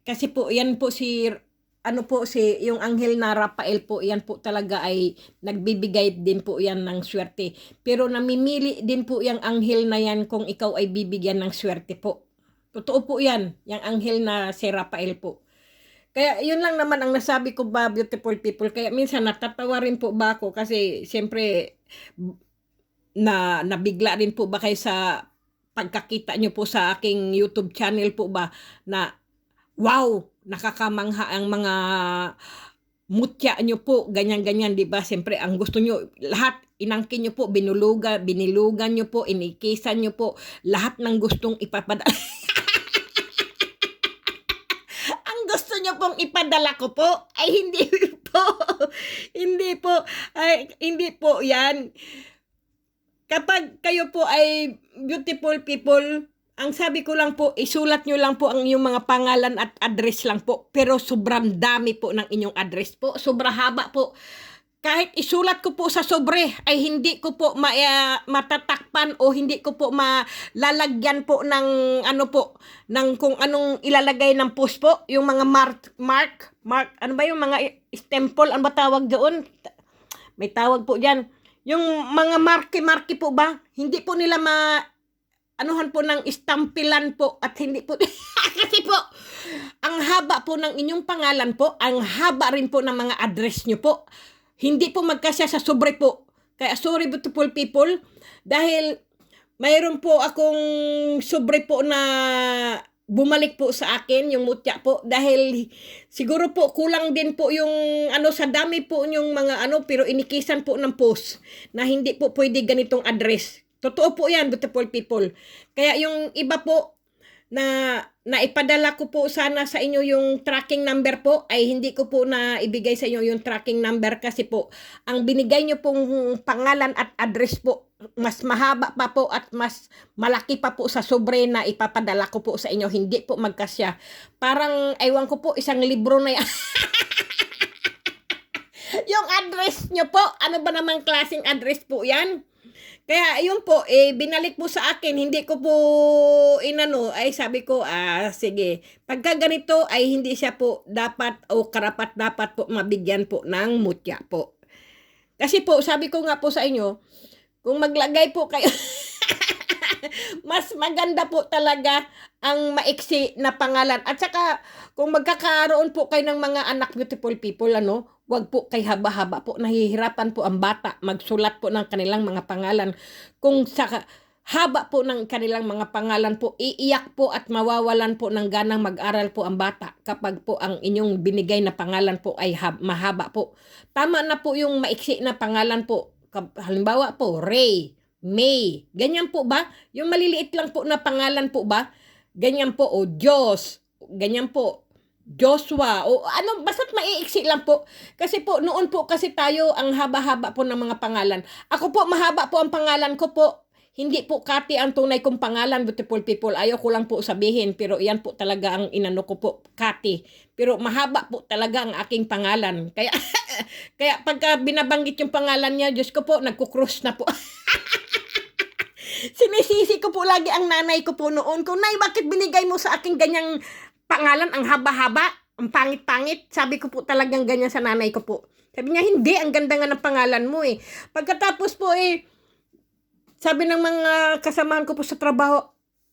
Kasi po, yan po si ano po si yung anghel na Rafael po, yan po talaga ay nagbibigay din po yan ng swerte. Pero namimili din po yung anghel na yan kung ikaw ay bibigyan ng swerte po. Totoo po yan, yung anghel na si Rafael po. Kaya yun lang naman ang nasabi ko ba, beautiful people. Kaya minsan natatawa rin po ba ako kasi siyempre nabigla rin po ba kayo sa pagkakita nyo po sa aking YouTube channel po ba na wow, nakakamangha ang mga mutya nyo po, ganyan-ganyan, di ba? Siyempre, ang gusto nyo, lahat, inangkin nyo po, binilugan nyo po, inikisan nyo po, lahat ng gustong ipapadala. Ang gusto nyo pong ipadala ko po, ay hindi po, hindi po yan. Kapag kayo po ay beautiful people, ang sabi ko lang po, isulat nyo lang po ang inyong mga pangalan at address lang po. Pero sobrang dami po ng inyong address po. Sobrang haba po. Kahit isulat ko po sa sobre, ay hindi ko po matatakpan o hindi ko po malalagyan po ng ano po, ng kung anong ilalagay ng post po. Yung mga mark, ano ba yung mga stemple, ano ba tawag doon? May tawag po dyan. Yung mga marke po ba? Hindi po nila anuhan po ng istampilan po at hindi po kasi po ang haba po ng inyong pangalan po, ang haba rin po ng mga address nyo po, hindi po magkasya sa sobre po. Kaya sorry beautiful people, dahil mayroon po akong sobre po na bumalik po sa akin yung mutya po, dahil siguro po kulang din po yung ano sa dami po yung mga ano, pero inikisan po ng post na hindi po pwede ganitong address. Totoo po yan, beautiful people. Kaya yung iba po na naipadala ko po sana sa inyo yung tracking number po, ay hindi ko po na ibigay sa inyo yung tracking number kasi po ang binigay nyo pong pangalan at address po mas mahaba pa po at mas malaki pa po sa sobre na ipapadala ko po sa inyo. Hindi po magkasya. Parang ewan ko po, isang libro na yan. Yung address nyo po, ano ba namang klaseng address po yan? Kaya yun po, binalik po sa akin, hindi ko po inano, ay sabi ko, sige, pagka ganito ay hindi siya po dapat o karapat dapat po mabigyan po ng mutya po. Kasi po, sabi ko nga po sa inyo, kung maglagay po kayo, mas maganda po talaga ang maiksi na pangalan. At saka, kung magkakaroon po kayo ng mga anak, beautiful people, wag po kay haba-haba po. Nahihirapan po ang bata magsulat po ng kanilang mga pangalan. Kung sa haba po ng kanilang mga pangalan po, iiyak po at mawawalan po ng ganang mag-aral po ang bata kapag po ang inyong binigay na pangalan po ay mahaba po. Tama na po yung maiksi na pangalan po. Halimbawa po, Ray, May, ganyan po ba? Yung maliliit lang po na pangalan po ba? Ganyan po, o Diyos, ganyan po. Joshua, o ano, basta't maiiksi lang po. Kasi po, noon po kasi tayo ang haba-haba po ng mga pangalan. Ako po, mahaba po ang pangalan ko po. Hindi po Kati ang tunay kong pangalan, beautiful people. Ayaw ko lang po sabihin, pero yan po talaga ang inano ko po, Kati. Pero mahaba po talaga ang aking pangalan. Kaya, kaya pagka binabanggit yung pangalan niya, Diyos ko po, nagkukrus na po. Sinisisi ko po lagi ang nanay ko po noon. Kung nay, bakit binigay mo sa aking ganyang pangalan, ang haba-haba, ang pangit-pangit? Sabi ko po talagang ganyan sa nanay ko po. Sabi niya, hindi, ang ganda nga ng pangalan mo eh. Pagkatapos po sabi ng mga kasamahan ko po sa trabaho,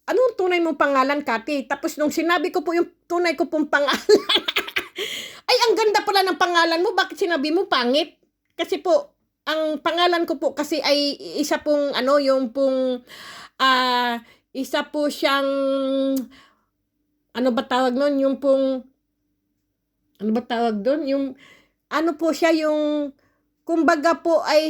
anong tunay mong pangalan, Kati? Tapos nung sinabi ko po yung tunay ko pong pangalan, ay, ang ganda pala ng pangalan mo, bakit sinabi mo pangit? Kasi po, ang pangalan ko po kasi ay isa pong yung pong isa po siyang ano ba tawag nun, yung pong ano ba tawag doon? Yung, ano po siya, yung, kumbaga po ay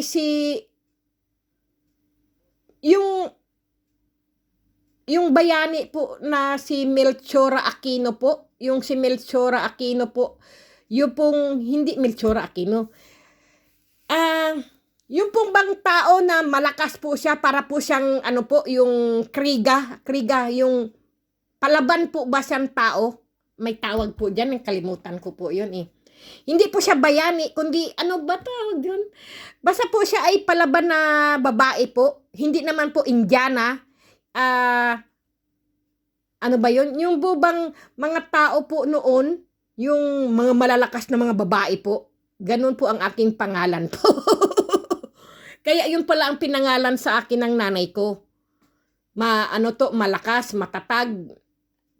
yung bayani po na si Melchora Aquino po, yung si Melchora Aquino po, yung pong, hindi Melchora Aquino, yung pong bang tao na malakas po siya para po siyang, ano po, yung kriga, yung palaban po ba siyang tao? May tawag po dyan, kalimutan ko po yun eh. Hindi po siya bayani, kundi ano ba tawag yun? Basta po siya ay palaban na babae po. Hindi naman po Indiana. Ano ba yun? Yung bubang mga tao po noon, yung mga malalakas na mga babae po. Ganun po ang aking pangalan po. Kaya yun pala ang pinangalan sa akin ng nanay ko. Malakas, matatag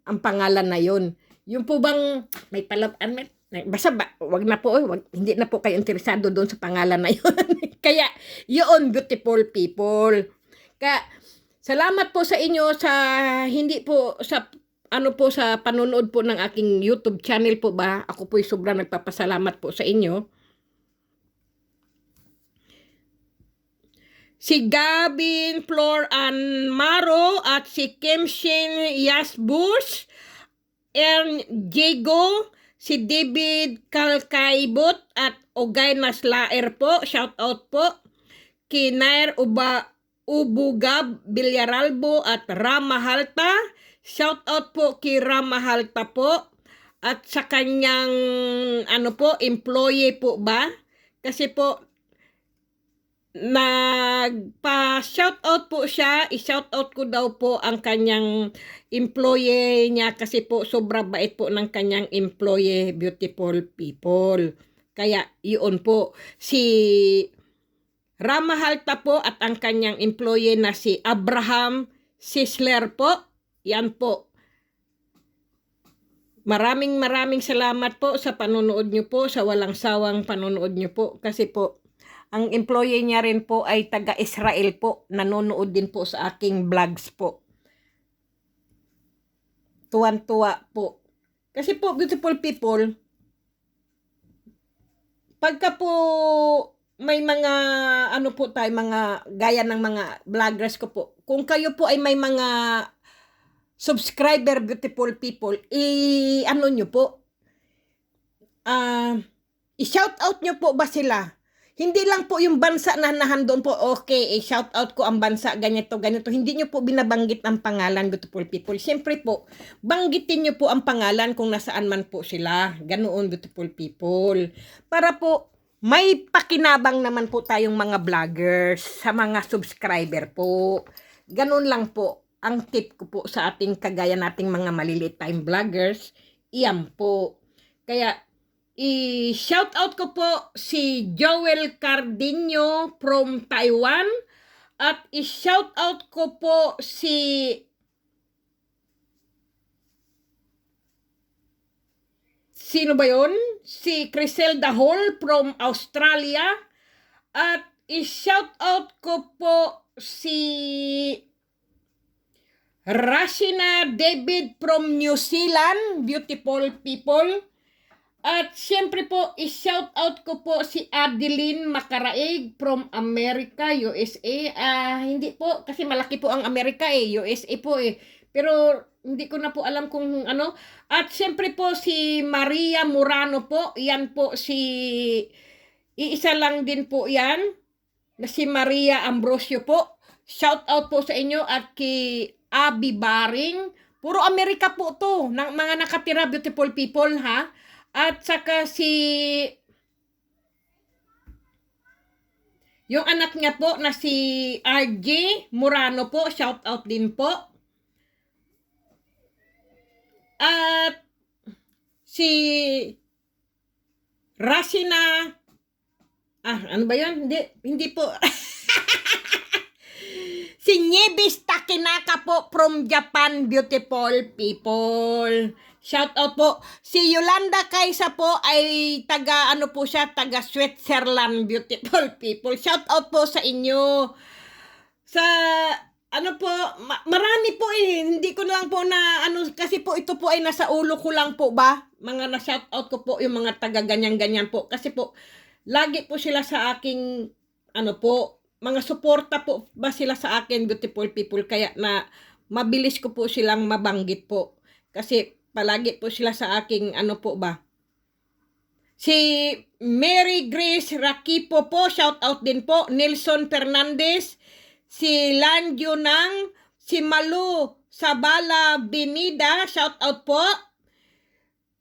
ang pangalan na yun. Yung po bang may palaban, basta wag na po, hindi na po kayo interesado doon sa pangalan na yun. Kaya yun, beautiful people. Kaya salamat po sa inyo sa hindi po sa sa panonood po ng aking YouTube channel po ba. Ako po sobrang nagpapasalamat po sa inyo. Si Gavin Flor Anmaro at si Kemshin Yasbus, Diego, si David Kalkaibot at Ogay Naslaer po. Shout out po. Kinair Ubugab Villaralbo at Ramahalta. Shout out po kay Ramahalta po. At sa kanyang employee po ba? Kasi po nagpa-shoutout po siya, i-shoutout ko daw po ang kanyang employee niya kasi po sobrang bait po ng kanyang employee, beautiful people. Kaya yun po, si Ramahalta po at ang kanyang employee na si Abraham Sisler po, yan po. Maraming salamat po sa panonood nyo po, sa walang sawang panonood nyo po kasi po ang employee niya rin po ay taga-Israel po. Nanonood din po sa aking vlogs po. Tuwan-tuwa po. Kasi po, beautiful people, pagka po may mga, mga gaya ng mga vloggers ko po, kung kayo po ay may mga subscriber, beautiful people, nyo po, i-shout out nyo po ba sila? Hindi lang po yung bansa na nahandon po, okay, shout out ko ang bansa, ganito. Hindi nyo po binabanggit ang pangalan, beautiful people. Siyempre po, banggitin nyo po ang pangalan kung nasaan man po sila. Ganoon, beautiful people. Para po, may pakinabang naman po tayong mga vloggers sa mga subscriber po. Ganoon lang po ang tip ko po sa ating kagaya nating mga maliliit tayong vloggers. Iyan po. Kaya, i-shout out ko po si Joel Cardinho from Taiwan at i-shout out ko po sino ba yun? Si Criselda Hall from Australia at i-shout out ko po si Rashina David from New Zealand, beautiful people. At siyempre po, i-shout out ko po si Adeline Macaraig from America, USA. Hindi po, kasi malaki po ang Amerika USA po Pero hindi ko na po alam kung ano. At siyempre po si Maria Murano po, yan po iisa lang din po yan, na si Maria Ambrosio po. Shout out po sa inyo at kay Abby Baring. Puro Amerika po to, ng mga nakatira beautiful people ha. At saka yung anak niya po na si RJ Murano po, shout out din po. At si Rashina, ano ba yun? Hindi po. Si Nyebis Takinaka po from Japan, beautiful people. Shout out po. Si Yolanda Kaisa po ay taga Switzerland, beautiful people. Shout out po sa inyo. ano po, marami po eh. Hindi ko lang po na, ano, kasi po ito po ay nasa ulo ko lang po ba? Mga na-shout out ko po yung mga taga ganyan-ganyan po. Kasi po, lagi po sila sa aking, ano po, mga suporta po ba sila sa akin, beautiful people. Kaya na, mabilis ko po silang mabanggit po. Kasi, palagi po sila sa aking, ano po ba? Si Mary Grace Rakipo po, shout out din po. Nelson Fernandez, si Lan Yunang, si Malu Sabala Binida, shout out po.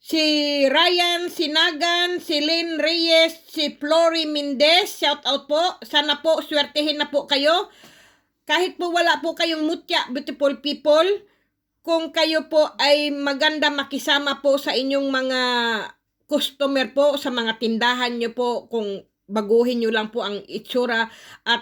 Si Ryan Sinagan, si Lynn Reyes, si Flory Mendez, shout out po. Sana po, swertehin na po kayo. Kahit po wala po kayong mutya, beautiful people, kung kayo po ay maganda makisama po sa inyong mga customer po, sa mga tindahan nyo po, kung baguhin nyo lang po ang itsura at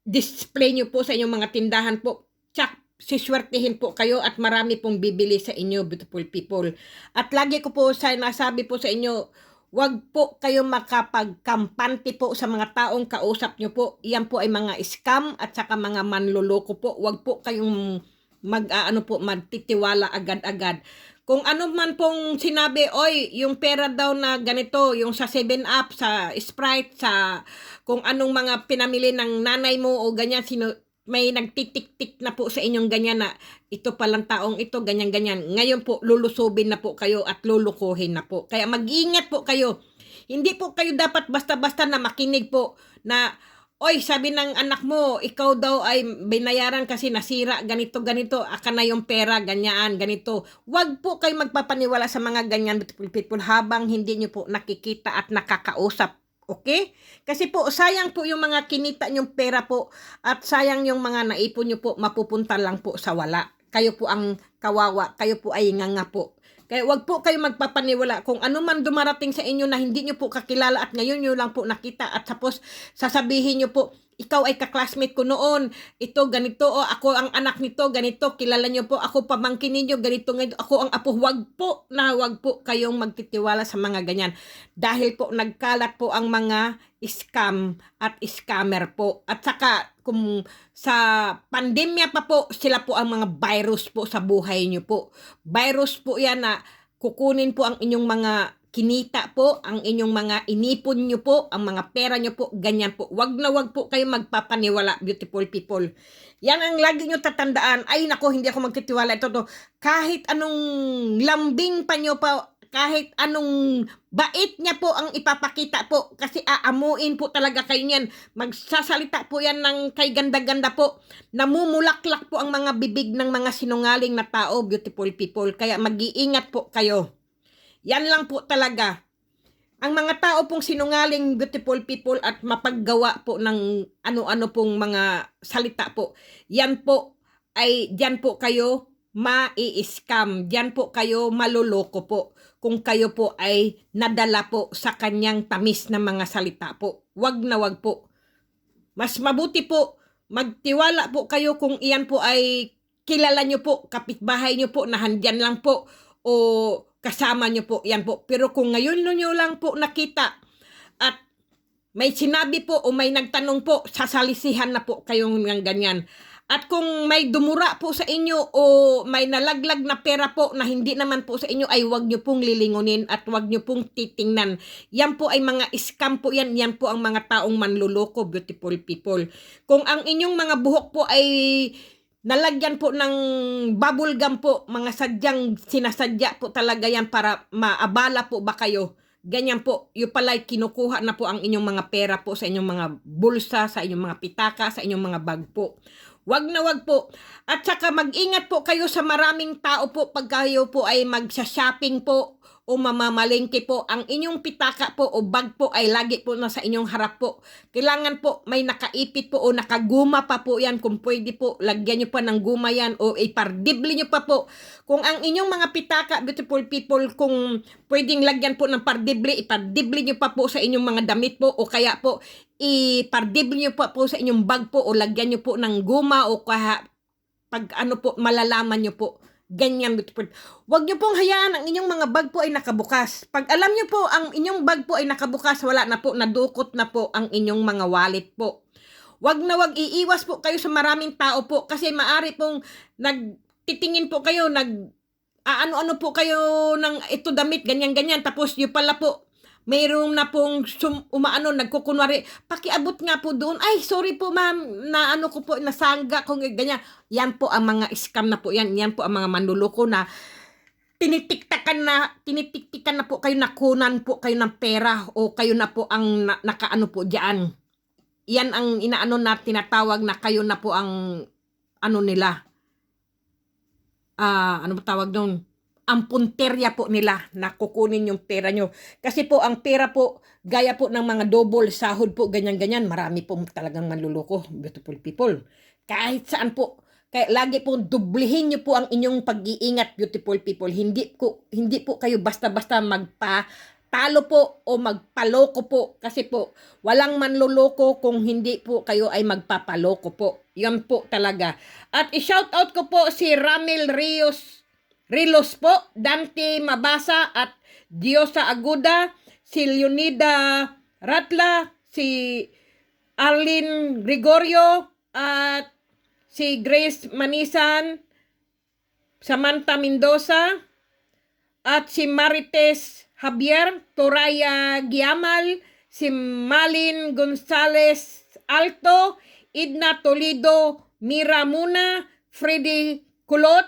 display nyo po sa inyong mga tindahan po, tsak, siswertihin po kayo at marami pong bibili sa inyo, beautiful people. At lagi ko po nasabi po sa inyo, wag po kayo makapagkampante po sa mga taong kausap nyo po. Iyan po ay mga scam at saka mga manloloko po. Wag po kayong magtitiwala agad-agad. Kung ano man pong sinabi, oy, yung pera daw na ganito, yung sa 7-Up, sa Sprite, sa kung anong mga pinamili ng nanay mo o ganyan, may nagtitik-tik na po sa inyong ganyan na ito palang taong ito, ganyan-ganyan. Ngayon po, lulusubin na po kayo at lulukuhin na po. Kaya mag-iingat po kayo. Hindi po kayo dapat basta-basta na makinig po na, oy, sabi ng anak mo, ikaw daw ay binayaran kasi nasira, ganito, ganito, aka na yung pera, ganyan, ganito. Wag po kayo magpapaniwala sa mga ganyan, people, habang hindi nyo po nakikita at nakakausap. Okay? Kasi po, sayang po yung mga kinita nyong pera po at sayang yung mga naipon nyo po, mapupunta lang po sa wala. Kayo po ang kawawa, kayo po ay nganga po. Kaya wag po kayo magpapaniwala kung ano man dumarating sa inyo na hindi nyo po kakilala at ngayon nyo lang po nakita at tapos sasabihin nyo po, ikaw ay kaklasmate ko noon, ito ganito, o ako ang anak nito, ganito, kilala nyo po, ako pamangkin ninyo, ganito, ganito, ako ang apo. Wag po kayong magtitiwala sa mga ganyan. Dahil po nagkalat po ang mga scam at scammer po. At saka kung sa pandemya pa po, sila po ang mga virus po sa buhay nyo po. Virus po yan na kukunin po ang inyong mga kinita po, ang inyong mga inipon nyo po, ang mga pera nyo po, ganyan po. Wag na wag po kayo magpapaniwala, beautiful people. Yan ang lagi nyo tatandaan. Ay nako, hindi ako magtitiwala ito to. Kahit anong lambing pa nyo pa, kahit anong bait niya po ang ipapakita po, kasi aamuin po talaga kayo niyan. Magsasalita po yan ng kay ganda-ganda po. Namumulaklak po ang mga bibig ng mga sinungaling na tao, beautiful people. Kaya mag-iingat po kayo. Yan lang po talaga. Ang mga tao pong sinungaling, beautiful people, at mapaggawa po ng ano-ano pong mga salita po, yan po ay, diyan po kayo mai-scam. Diyan po kayo maluloko po kung kayo po ay nadala po sa kanyang tamis na mga salita po. Wag na wag po. Mas mabuti po, magtiwala po kayo kung iyan po ay kilala nyo po, kapitbahay nyo po, na handyan lang po, o kasama nyo po, yan po. Pero kung ngayon nyo lang po nakita at may sinabi po o may nagtanong po, sasalisihan na po kayong ganyan. At kung may dumura po sa inyo o may nalaglag na pera po na hindi naman po sa inyo, ay wag nyo pong lilingunin at wag nyo pong titingnan. Yan po ay mga scam po yan. Yan po ang mga taong manluloko, beautiful people. Kung ang inyong mga buhok po ay nalagyan po ng bubble gum po, mga sadyang sinasadya po talaga yan para maabala po ba kayo. Ganyan po, yung pala'y kinukuha na po ang inyong mga pera po sa inyong mga bulsa, sa inyong mga pitaka, sa inyong mga bag po. Wag na wag po. At saka mag-ingat po kayo sa maraming tao po pag kayo po ay magsha-shopping po o mamamalengke po. Ang inyong pitaka po o bag po ay lagi po nasa inyong harap po. Kailangan po may nakaipit po o nakaguma pa po yan. Kung pwede po, lagyan nyo pa ng guma yan o ipardibli nyo pa po. Kung ang inyong mga pitaka, beautiful people, kung pwedeng lagyan po ng pardibli, ipardibli nyo pa po sa inyong mga damit po o kaya po ipardibli nyo pa po sa inyong bag po o lagyan nyo po ng guma o pag ano po, malalaman nyo po. Ganyan, beautiful. Huwag nyo pong hayaan ang inyong mga bag po ay nakabukas. Pag alam nyo po ang inyong bag po ay nakabukas, wala na po, nadukot na po ang inyong mga wallet po. wag na wag iiwas po kayo sa maraming tao po kasi maari pong nagtitingin po kayo, ano-ano po kayo ng ito damit, ganyan-ganyan. Tapos yung pala po, mayroong na pong nagkukunwari, pakiabot nga po doon. Ay, sorry po ma'am, na ano ko po, nasangga ko, ganyan. Yan po ang mga scam na po yan. Yan po ang mga manluloko na tinitiktikan na po kayo, nakunan po kayo ng pera o kayo na po ang nakaano po diyan. Yan ang inaano na tinatawag na kayo na po ang ano nila. Ano ba tawag doon? Ang punterya po nila na kukunin yung pera nyo. Kasi po ang pera po, gaya po ng mga double sahod po, ganyan-ganyan. Marami po talagang manluloko, beautiful people. Kahit saan po. Kaya lagi po dublihin nyo po ang inyong pag-iingat, beautiful people. Hindi po kayo basta-basta magpatalo po o magpaloko po. Kasi po, walang manluloko kung hindi po kayo ay magpapaloko po. Yan po talaga. At i-shoutout ko po si Ramil Rilos po, Dante Mabasa at Diosa Aguda, si Leonida Ratla, si Arlene Gregorio, at si Grace Manisan, Samantha Mendoza, at si Marites Javier, Toraya Giamal, si Malin Gonzales Alto, Idna Toledo, Mira Muna, Freddy Kulot,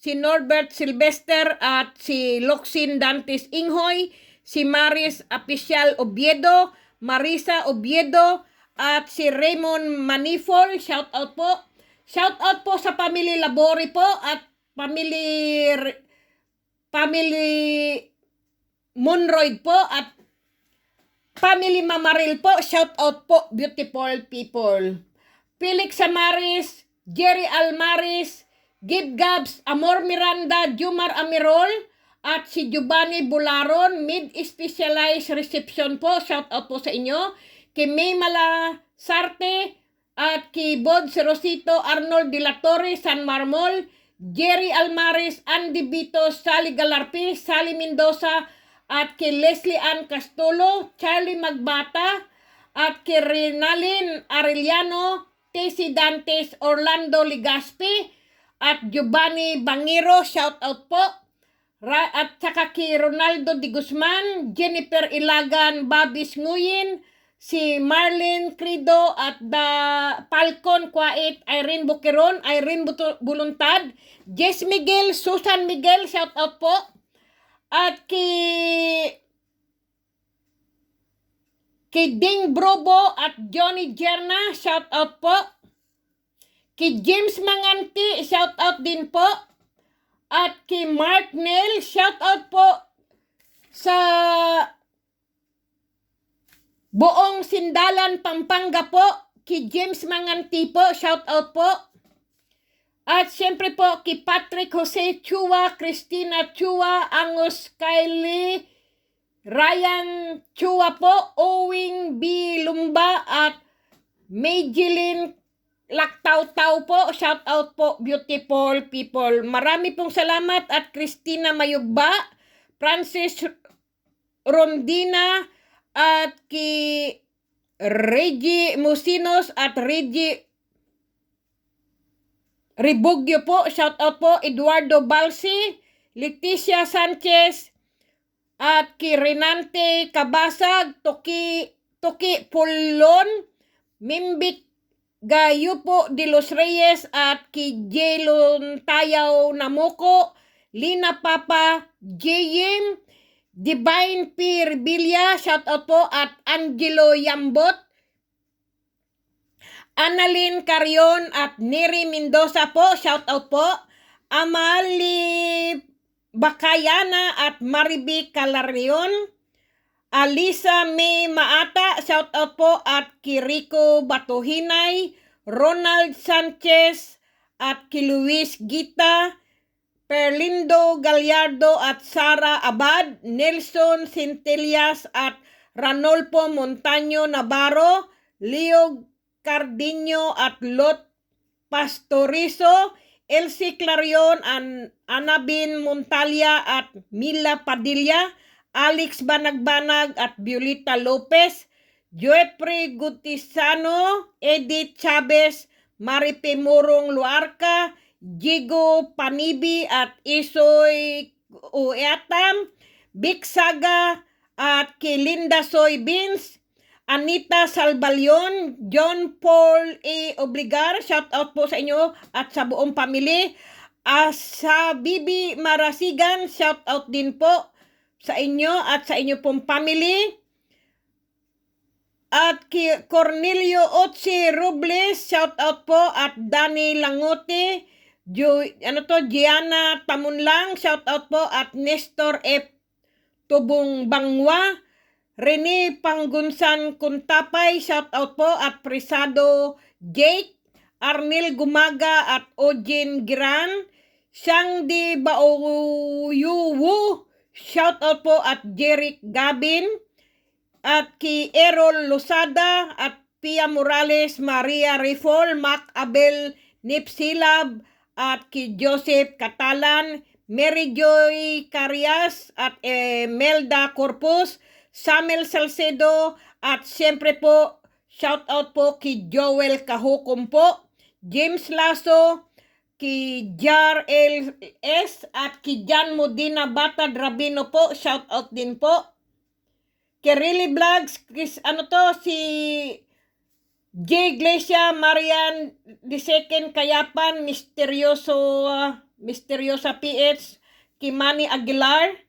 si Norbert Silvester at si Loxin Dantes Inghoy, si Maris Apicial Obiedo, Marisa Obiedo, at si Raymond Manifol. Shout out po. Shout out po sa Family Labori po at Family Monroy po at Family Mamaril po. Shout out po, beautiful people. Felix Samaris, Jerry Almaris, Gib Gabs, Amor Miranda, Jumar Amirol, at si Giovanni Bularon, Mid-Specialized Reception po. Shout out po sa inyo. Kay May Mala Sarte, at kay Bod Rosito, Arnold De La Torre, San Marmol, Jerry Almaris, Andy Vito, Sally Galarpi, Sally Mendoza, at kay Leslie Ann Castulo, Charlie Magbata, at kay Renalyn Arellano, Tessie Dantes, Orlando Ligaspi, at Giovanni Bangiro, shout out po. At saka kay Ronaldo Di Guzman, Jennifer Ilagan, Babis Nguyen, si Marlene Crido, at Falcon Kwait, Irene Bukiron, Irene Buluntad, Jess Miguel, Susan Miguel, shout out po. At kay Ding Brobo at Johnny Jerna, shout out po. Kay James Manganti, shout out din po. At kay Mark Nell, shout out po sa buong Sindalan, Pampanga po. Kay James Manganti po, shout out po. At syempre po kay Patrick Jose Chua, Christina Chua, Angus Kylie, Ryan Chua po, Owing B. Lumba, at Maygilin Laktaw-taw po, shout out po, beautiful people. Marami pong salamat. At Christina Mayugba, Francis Rondina, at kay Reggie Musinos at Reggie Ribugyo po, shout out po. Eduardo Balsi, Leticia Sanchez, at kay Renante Cabasag, Toki Pulon, Mimbik Gayo po de los Reyes, at kay Jelon Tayaw Namoko, Lina Papa, Jim, Divine P. Rebilla, shout out po. At Angelo Yambot, Annalyn Carion, at Neri Mendoza po, shout out po. Amali Bakayana at Maribi Calarion, Alisa May Maata, shout out po. At Kiriko Batuhinay, Ronald Sanchez, at kay Luis Gita, Perlindo Gallardo, at Sara Abad, Nelson Centellas, at Ranolfo Montaño Navarro, Leo Cardiño, at Lot Pastorizo, Elsie Clarion, Anabin Montalia, at Mila Padilla, Alex Banagbanag, at Violeta Lopez, Jeffrey Gutisano, Edith Chavez, Maripe Murong Luarca, Jigo Panibi at Isoy Ueatam, Vic Saga at Kilinda Soybeans, Anita Salbalyon, John Paul A. Obligar, shout out po sa inyo at sa buong pamilya. Sa Bibi Marasigan, shout out din po sa inyo at sa inyo pong family. At Cornelio Otsi Robles, shout out po, at Danny Langote, Gianna Tamunlang, shout out po, at Nestor F. Tubong Bangwa, Rene Panggunsan Kuntapay, shout out po, at Presado Jake, Arnel Gumaga at Ojin Giran, Shangdi Baoyuwu, shout out po, at Jeric Gabin, at ki Errol Losada at Pia Morales, Maria Rifol, Mac Abel Nipsilab at ki Joseph Catalan, Mary Joy Carias at Melda Corpus, Samuel Salcedo at siyempre po shout out po ki Joel Kahukom po, James Lasso, ki Jar LS at ki Jan Modina Batad Rabino po, shout out din po. Kerili Vlogs, si J. Iglesia, Marian II Kayapan, Misteryosa PH, Kimani Aguilar,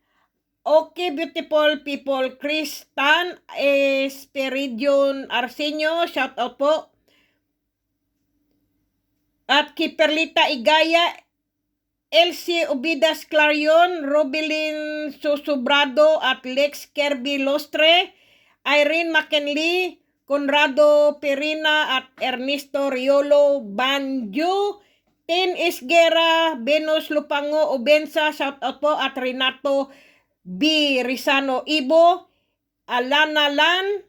okay beautiful people, Kristan Esperidion Arsenio, shout out po. At Kiperlita Igaya, Elsie Obidas Clarion, Robilin Susubrado at Lex Kirby Lostre, Irene McKinley, Conrado Perina at Ernesto Riolo Banjo, Tin Isguera, Venus Lupango Obensa, shout out po, at Renato B. Rizano Ibo, Alana Lan,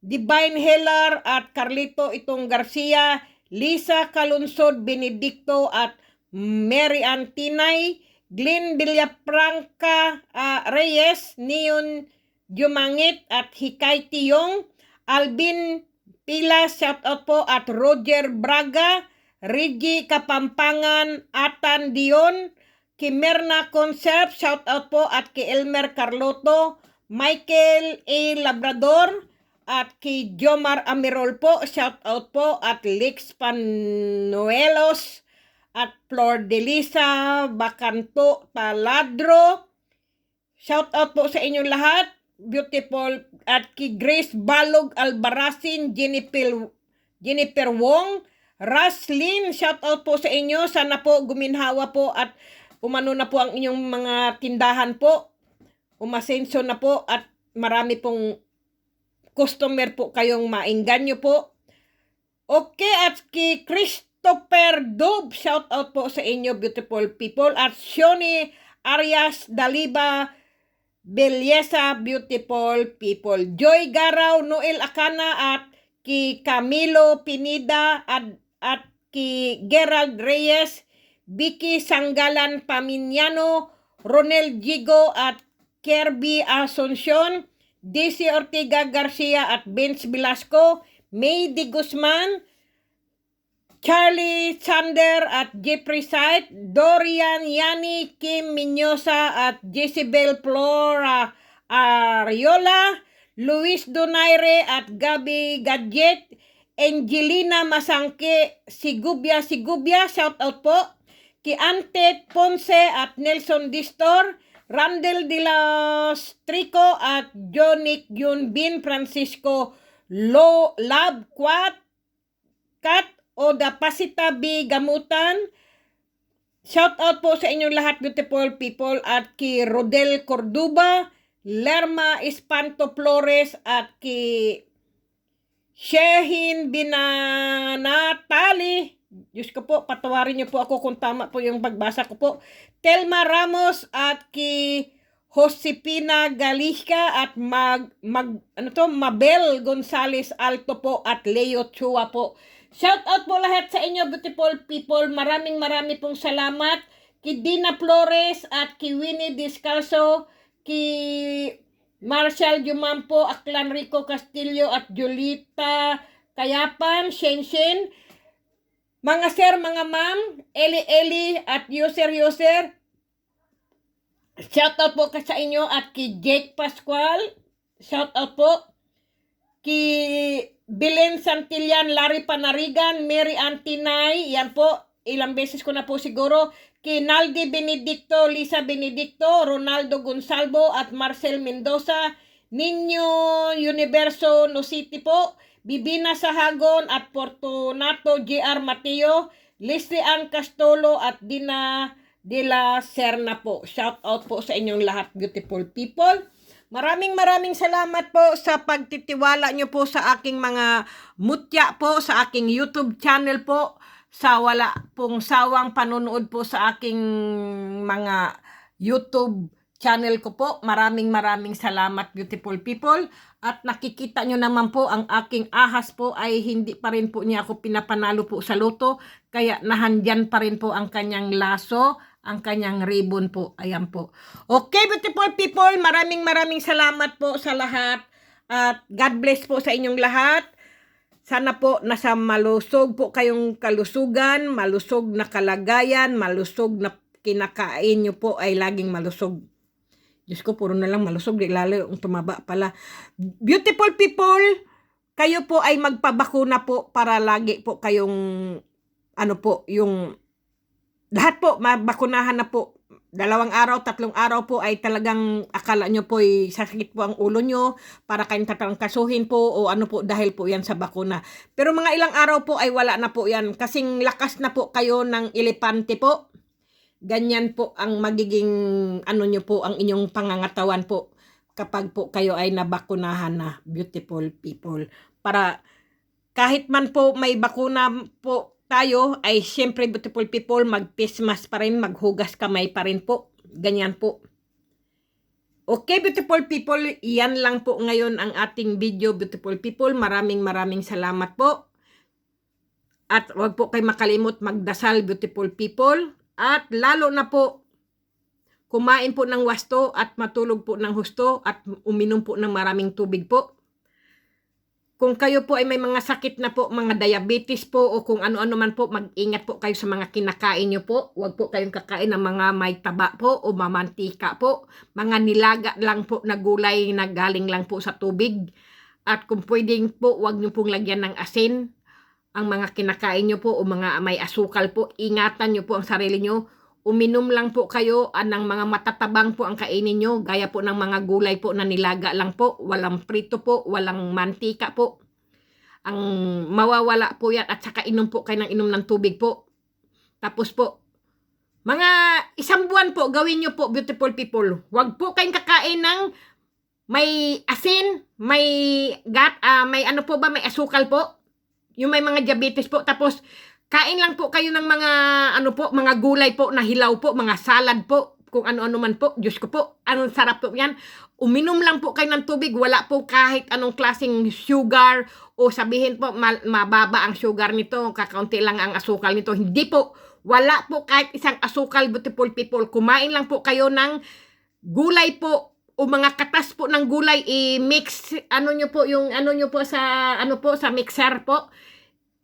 Divine Heller at Carlito Itong Garcia, Lisa Calunsod Benedicto at Mary Antinay, Glenn Villafranca Reyes, Neon Jumangit at Hikay Tiyong, Alvin Pilas, shout out po, at Roger Braga, Reggie Kapampangan, Atan Dion, Kimerna Concept, shout out po, at ki Elmer Carloto, Michael A. Labrador, at ki Jomar Amirol po, shout out po, at Lex Panuelos, at Flor de Lisa Bacanto Taladro, shout out po sa inyong lahat, beautiful, at ki Grace Balog Albarasin, Jennifer Wong, Raslin, shout out po sa inyo, sana po guminhawa po at umano na po ang inyong mga tindahan po, umasenso na po at marami pong customer po kayong maingganyo po. Okay, at ki Christopher Dub, shout out po sa inyo beautiful people, at Shoni Arias Daliba Belleza, beautiful people, Joy Garaw, Noel Akana at ki Camilo Pinida at ki Gerald Reyes, Vicky Sanggalan Paminyano, Ronel Jigo at Kirby Asuncion, Daisy Ortega Garcia at Vince Velasco, May de Guzman, Charlie Sander at Jeffrey Sight, Dorian Yani, Kim Minyosa at Jezebel Flora Ariola, Luis Donaire at Gabi Gadget, Angelina Masangke, Sigubia, shout out po, ki Ante Ponce at Nelson Distor, Randel de los Trico at Jonic Yunbin Francisco Lab Kat Oda Pasita B. Gamutan, shout out po sa inyong lahat beautiful people, at ki Rodel Corduba, Lerma Espanto Flores at ki Shehin Binanatali, Diyos ko po, patawarin niyo po ako kung tama po yung pagbasa ko po, Telma Ramos at ki Josepina Galicia at Mabel Gonzales Alto po at Leo Chua po. Shout out po lahat sa inyo beautiful people. Maraming pong salamat. Ki Dina Flores at ki Winnie Descalzo, ki Marshall Jumampo, Aklan Rico Castillo at Julita Kayapan, Shen, mga sir, mga ma'am, Eli at user, shoutout po ka sa inyo at kay Jake Pascual, shoutout po kay Belen Santillan, Larry Panarigan, Mary Antinay, yan po, ilang beses ko na po siguro, kay Naldi Benedicto, Lisa Benedicto, Ronaldo Gonsalvo at Marcel Mendoza, Niño Universo Nositi po, Bibina Sahagon at Fortunato JR Mateo, Leslie Ann Castolo at Dina de la Serna po. Shout out po sa inyong lahat, beautiful people. Maraming salamat po sa pagtitiwala nyo po sa aking mga mutya po, sa aking YouTube channel po, sa wala pong sawang panonood po sa aking mga YouTube channel ko po. Maraming salamat, beautiful people. At nakikita nyo naman po, ang aking ahas po ay hindi pa rin po niya ako pinapanalo po sa loto. Kaya nahandyan pa rin po ang kanyang laso, ang kanyang ribbon po. Ayan po. Okay, beautiful people, maraming salamat po sa lahat. At God bless po sa inyong lahat. Sana po nasa malusog po kayong kalusugan, malusog na kalagayan, malusog na kinakain nyo po ay laging malusog. Diyos ko, puro na lang malusog, lalo yung tumaba pala. Beautiful people, kayo po ay magpabakuna po para lagi po kayong, ano po, yung, lahat po, mabakunahan na po. 2 araw, 3 araw po ay talagang akala nyo po ay sasakit po ang ulo nyo para kayong tatangkasuhin po o ano po dahil po yan sa bakuna. Pero mga ilang araw po ay wala na po yan. Kasing lakas na po kayo ng elepante po. Ganyan po ang magiging ano nyo po, ang inyong pangangatawan po kapag po kayo ay nabakunahan na, beautiful people. Para kahit man po may bakuna po tayo, ay syempre beautiful people, mag-face mask pa rin, maghugas kamay pa rin po. Ganyan po. Okay, beautiful people, iyan lang po ngayon ang ating video, beautiful people. Maraming salamat po. At wag po kayo makalimot magdasal, beautiful people. At lalo na po, kumain po ng wasto at matulog po ng husto at uminom po ng maraming tubig po. Kung kayo po ay may mga sakit na po, mga diabetes po o kung ano-ano man po, mag-ingat po kayo sa mga kinakain nyo po. Huwag po kayong kakain ng mga may taba po o mamantika po. Mga nilaga lang po na gulay na galing lang po sa tubig. At kung pwedeng po, huwag nyo pong lagyan ng asin ang mga kinakain nyo po o mga may asukal po. Ingatan nyo po ang sarili nyo. Uminom lang po kayo ng mga matatabang po ang kainin nyo. Gaya po ng mga gulay po na nilaga lang po. Walang prito po, walang mantika po. Ang mawawala po yan. At saka inom po kayo ng inom ng tubig po. Tapos po, mga 1 buwan po, gawin nyo po, beautiful people. Huwag po kayong kakain ng may asin, may ano po ba, may asukal po. Yung may mga diabetes po. Tapos, kain lang po kayo ng mga, ano po, mga gulay po na hilaw po, mga salad po, kung ano-ano man po. Diyos ko po, anong sarap po yan. Uminom lang po kayo ng tubig. Wala po kahit anong klaseng sugar o sabihin po, mababa ang sugar nito, kakaunti lang ang asukal nito. Hindi po. Wala po kahit isang asukal, beautiful people. Kumain lang po kayo ng gulay po o mga katas po ng gulay, i-mix, ano nyo po, yung ano nyo po sa, ano po, sa mixer po.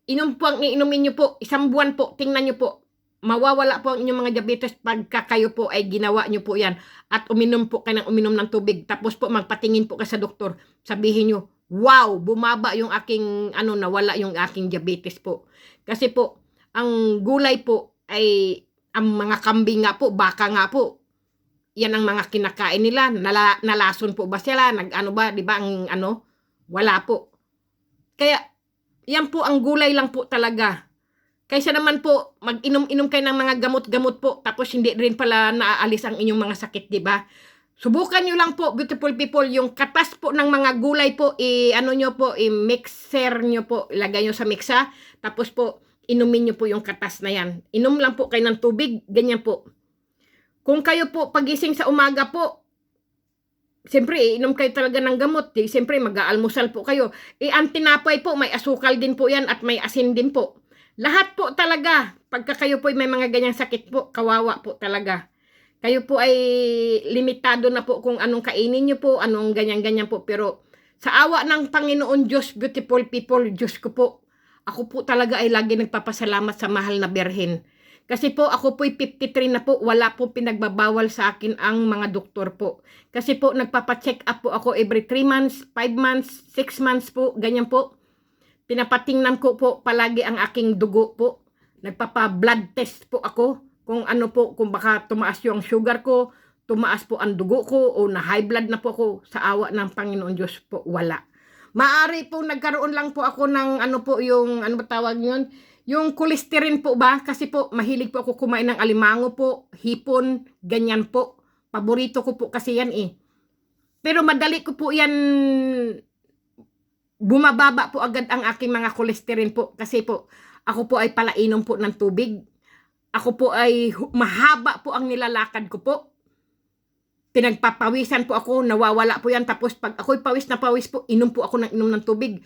Inom po ang iinumin nyo po, 1 buwan po, tingnan nyo po. Mawawala po ang inyong mga diabetes pagka kayo po ay ginawa nyo po yan. At uminom po kayo ng uminom ng tubig. Tapos po magpatingin po kayo sa doktor. Sabihin nyo, wow, bumaba yung aking, nawala yung aking diabetes po. Kasi po, ang gulay po ay, ang mga kambing nga po, baka nga po, yan ang mga kinakain nila. Nalason po ba sila? Nag-ano ba? Diba ang wala po. Kaya, yan po ang gulay lang po talaga. Kaysa naman po, mag-inom-inom kayo ng mga gamot-gamot po, tapos hindi rin pala naaalis ang inyong mga sakit, diba? Subukan nyo lang po, beautiful people, yung katas po ng mga gulay po, i-mixer nyo po, ilagay nyo sa mixa, tapos po, inumin nyo po yung katas na yan. Inom lang po kayo ng tubig, ganyan po. Kung kayo po pagising sa umaga po, siyempre inom kayo talaga ng gamot. Siyempre mag-aalmusal po kayo. Ang tinapay po, may asukal din po yan at may asin din po. Lahat po talaga, pagka kayo po may mga ganyang sakit po, kawawa po talaga. Kayo po ay limitado na po kung anong kainin nyo po, anong ganyan-ganyan po. Pero sa awa ng Panginoon Diyos, beautiful people, Diyos ko po, ako po talaga ay lagi nagpapasalamat sa mahal na Birhen. Kasi po ako po'y 53 na po, wala po pinagbabawal sa akin ang mga doktor po. Kasi po nagpapacheck up po ako every 3 months, 5 months, 6 months po, ganyan po. Pinapatingnan ko po palagi ang aking dugo po. Nagpapa-blood test po ako kung ano po, kung baka tumaas yung sugar ko, tumaas po ang dugo ko o na high blood na po ako. Sa awa ng Panginoon Diyos po, wala. Maari po nagkaroon lang po ako ng ano po yung, ano ba tawag yun? Yung cholesterol po ba? Kasi po mahilig po ako kumain ng alimango po, hipon, ganyan po. Paborito ko po kasi yan eh. Pero madali ko po yan, bumababa po agad ang aking mga cholesterol po. Kasi po, ako po ay palainom po ng tubig. Ako po ay mahaba po ang nilalakad ko po. Pinagpapawisan po ako, nawawala po yan. Tapos pag ako'y pawis na pawis po, inom po ako ng tubig.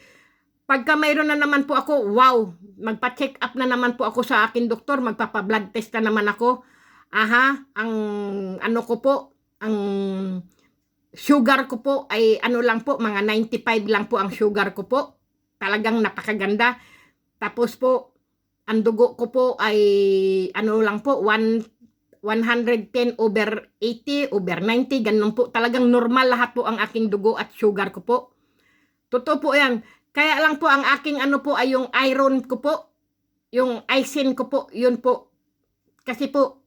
Pagka mayroon na naman po ako, wow, magpa-check up na naman po ako sa akin doktor, magpapa-blood test na naman ako. Aha, ang ano ko po, ang sugar ko po ay ano lang po, mga 95 lang po ang sugar ko po. Talagang napakaganda. Tapos po, ang dugo ko po ay ano lang po, 110 over 80, over 90, ganun po. Talagang normal lahat po ang aking dugo at sugar ko po. Totoo po yan. Kaya lang po ang aking ano po ay yung iron ko po. Yung isin ko po, yun po. Kasi po,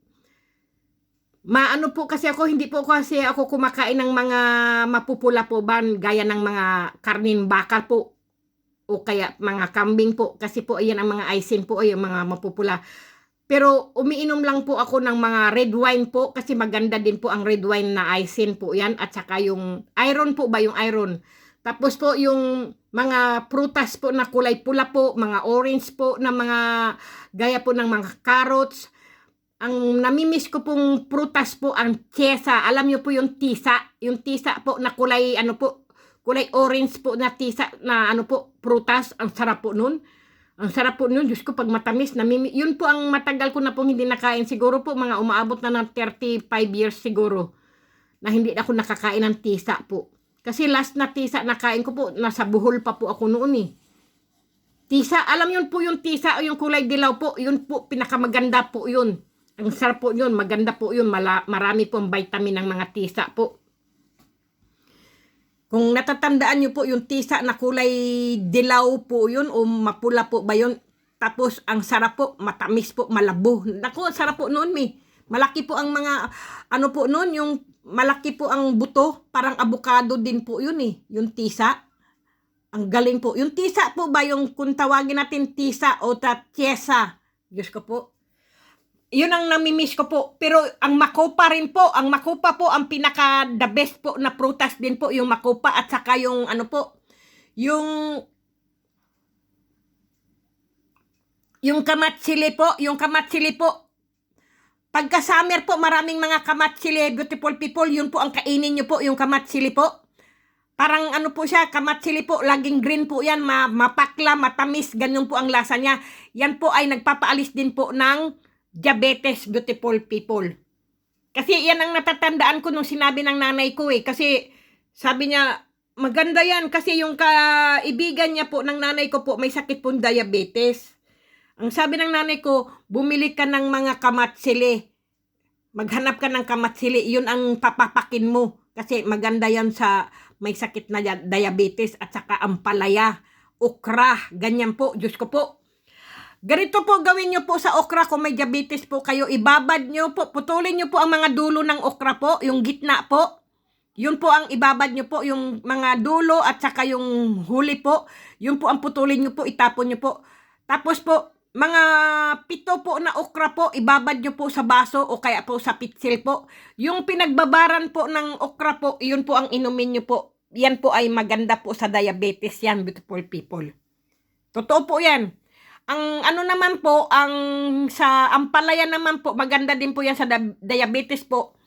maano po kasi ako, hindi po kasi ako kumakain ng mga mapupula po ba, gaya ng mga karnin bakal po. O kaya mga kambing po. Kasi po ayan ang mga isin po, ay yung mga mapupula. Pero umiinom lang po ako ng mga red wine po kasi maganda din po ang red wine na isin po yan. At saka yung iron po ba, yung iron. Tapos po yung mga prutas po na kulay pula po, mga orange po na mga gaya po ng mga carrots. Ang namimiss ko pong prutas po ang tisa. Alam niyo po yung tisa po na kulay ano po, kulay orange po na tisa na ano po, prutas. Ang sarap po nun. Ang sarap po nun, Diyos ko, pag matamis, yun po ang matagal ko na pong hindi nakain. Siguro po, mga umaabot na ng 35 years siguro, na hindi ako nakakain ng tisa po. Kasi last na tisa na kain ko po, nasa Bohol pa po ako noon eh. Tisa, alam yun po yung tisa o yung kulay dilaw po, yun po, pinakamaganda po yun. Ang sarap po yun, maganda po yun, marami pong vitamin ng mga tisa po. Kung natatandaan nyo po yung tisa na kulay dilaw po yun o mapula po ba yun. Tapos ang sarap po, matamis po, malabo. Naku, sarap po noon Malaki po ang mga, ano po noon, yung malaki po ang buto. Parang avocado din po yun eh, yung tisa. Ang galing po. Yung tisa po ba, yung kung tawagin natin tisa o tiesa. Diyos ko po. Yun ang namimiss ko po. Pero ang makopa rin po. Ang makopa po ang pinaka the best po na prutas din po. Yung makopa at saka yung ano po. Yung kamatsili po. Yung kamatsili po. Pagka summer po maraming mga kamatsili. Beautiful people. Yun po ang kainin nyo po. Yung kamatsili po. Parang ano po siya. Kamatsili po. Laging green po yan. Mapakla, matamis. Ganun po ang lasa niya. Yan po ay nagpapaalis din po ng diabetes, beautiful people. Kasi yan ang natatandaan ko nung sinabi ng nanay ko eh. Kasi sabi niya, maganda yan. Kasi yung kaibigan niya po ng nanay ko po, may sakit pong diabetes. Ang sabi ng nanay ko, bumili ka ng mga kamatsili. Maghanap ka ng kamatsili. Yun ang papapakin mo. Kasi maganda yan sa may sakit na diabetes at saka ampalaya, okra, ganyan po. Diyos ko po. Ganito po gawin nyo po sa okra kung may diabetes po kayo. Ibabad nyo po, putulin nyo po ang mga dulo ng okra po, yung gitna po. Yun po ang ibabad nyo po, yung mga dulo at saka yung huli po. Yun po ang putulin nyo po, itapon nyo po. Tapos po, mga 7 po na okra po, ibabad nyo po sa baso o kaya po sa pitsil po. Yung pinagbabaran po ng okra po, yun po ang inumin nyo po. Yan po ay maganda po sa diabetes yan, beautiful people. Totoo po yan. Ang ano naman po, ang sa ampalaya naman po, maganda din po yan sa diabetes po.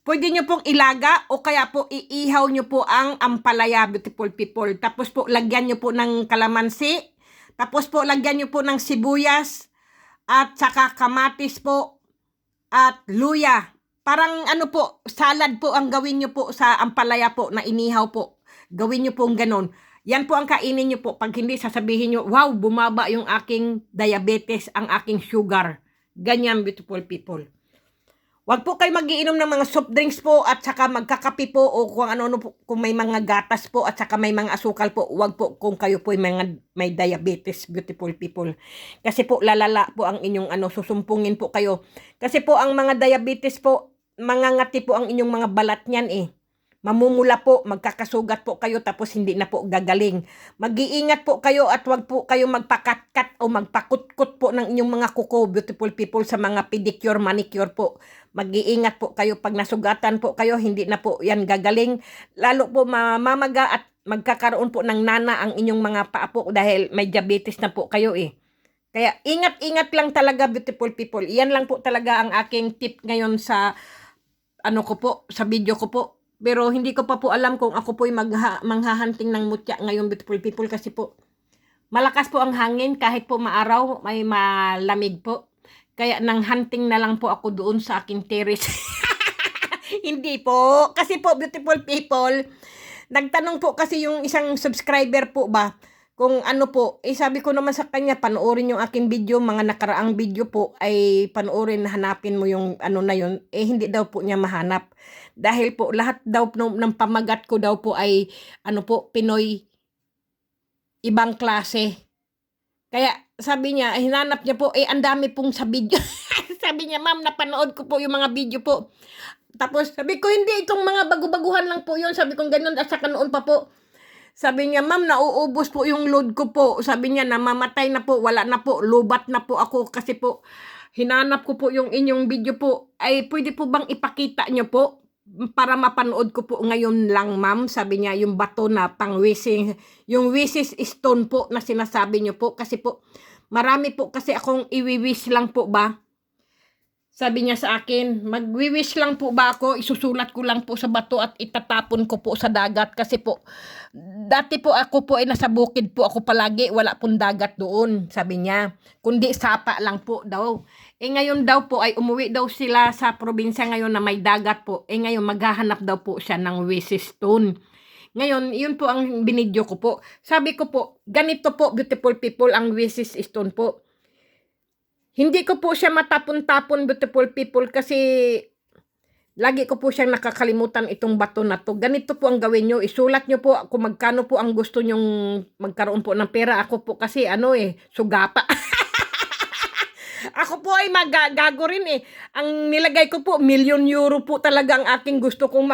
Pwede nyo pong ilaga o kaya po iihaw nyo po ang ampalaya, beautiful people. Tapos po lagyan nyo po ng kalamansi. Tapos po lagyan nyo po ng sibuyas at saka kamatis po at luya. Parang ano po, salad po ang gawin nyo po sa ampalaya po na inihaw po. Gawin nyo po ang ganon. Yan po ang kainin nyo po. Pag hindi, sasabihin nyo, wow, bumaba yung aking diabetes, ang aking sugar. Ganyan, beautiful people. Wag po kayo magiinom ng mga soft drinks po at saka magkakape po o kung ano po, kung may mga gatas po at saka may mga asukal po. Wag po kung kayo po may diabetes, beautiful people. Kasi po lalala po ang inyong susumpungin po kayo. Kasi po ang mga diabetes po, mangangati po ang inyong mga balat niyan eh. Mamumula po, magkakasugat po kayo tapos hindi na po gagaling. Mag-iingat po kayo at wag po kayo magpakatkat o magpakutkot po ng inyong mga kuko, beautiful people, sa mga pedicure, manicure po. Mag-iingat po kayo pag nasugatan po kayo, hindi na po yan gagaling. Lalo po mamamaga at magkakaroon po ng nana ang inyong mga paa po dahil may diabetes na po kayo eh. Kaya ingat-ingat lang talaga, beautiful people. Iyan lang po talaga ang aking tip ngayon sa sa video ko po. Pero hindi ko pa po alam kung ako po'y manghahunting ng mutya ngayon, beautiful people, kasi po malakas po ang hangin kahit po maaraw, may malamig po. Kaya nang hunting na lang po ako doon sa aking terrace. Hindi po. Kasi po, beautiful people, nagtanong po kasi yung isang subscriber po ba, kung ano po, sabi ko naman sa kanya, panoorin yung aking video, mga nakaraang video po, ay panoorin, hanapin mo yung na yun, hindi daw po niya mahanap. Dahil po, lahat daw ng pamagat ko daw po ay, Pinoy, ibang klase. Kaya, sabi niya, hinanap niya po, ang dami pong sa video. Sabi niya, ma'am, napanood ko po yung mga video po. Tapos, sabi ko, hindi, itong mga bago-baguhan lang po yun. Sabi ko, ganun, at saka noon pa po. Sabi niya, ma'am, nauubos po yung load ko po. Sabi niya, namamatay na po, wala na po, lubat na po ako kasi po, hinanap ko po yung inyong video po. Ay, pwede po bang ipakita niyo po para mapanood ko po ngayon lang, ma'am? Sabi niya, yung bato na pang-wishing, yung wishes stone po na sinasabi niyo po. Kasi po, marami po kasi akong iwi-wish lang po ba? Sabi niya sa akin, mag-wish lang po ba ako, isusulat ko lang po sa bato at itatapon ko po sa dagat. Kasi po, dati po ako po ay nasa bukid po ako palagi, wala pong dagat doon, sabi niya. Kundi sapa lang po daw. Ngayon daw po ay umuwi daw sila sa probinsya ngayon na may dagat po. Ngayon maghahanap daw po siya ng wish stone. Ngayon, yun po ang binidyo ko po. Sabi ko po, ganito po, beautiful people, ang wish stone po. Hindi ko po siya matapon-tapon, beautiful people, kasi lagi ko po siyang nakakalimutan itong bato na to. Ganito po ang gawin nyo. Isulat nyo po kung magkano po ang gusto nyong magkaroon po ng pera. Ako po kasi sugapa. Ako po ay magago rin eh. Ang nilagay ko po, €1,000,000 po talaga ang aking gusto kong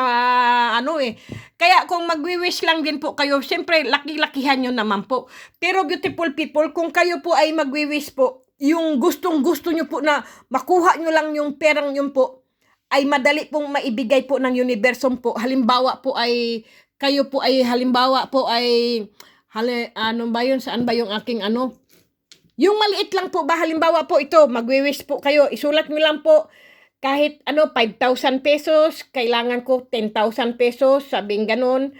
Kaya kung magwi-wish lang din po kayo, siyempre laki-lakihan nyo naman po. Pero beautiful people, kung kayo po ay magwi-wish po, yung gustong-gusto nyo po na makuha nyo lang yung perang yun po, ay madali pong maibigay po ng universo po. Halimbawa po ay, kayo po ay, halimbawa po ay, saan ba yung aking yung maliit lang po ba, halimbawa po ito, magwi-wish po kayo, isulat nyo lang po, kahit 5,000 pesos, kailangan ko 10,000 pesos, sabing ganun.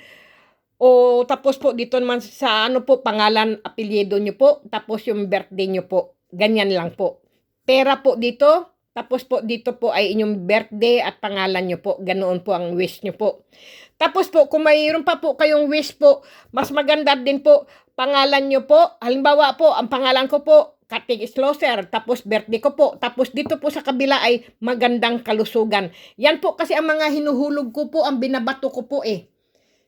O tapos po dito naman sa pangalan, apelyido nyo po, tapos yung birthday nyo po. Ganyan lang po. Pera po dito, tapos po dito po ay inyong birthday at pangalan nyo po. Ganoon po ang wish nyo po. Tapos po, kung mayroon pa po kayong wish po, mas maganda din po, pangalan nyo po. Halimbawa po, ang pangalan ko po, Katig Slosser, tapos birthday ko po. Tapos dito po sa kabila ay magandang kalusugan. Yan po kasi ang mga hinuhulog ko po, ang binabato ko po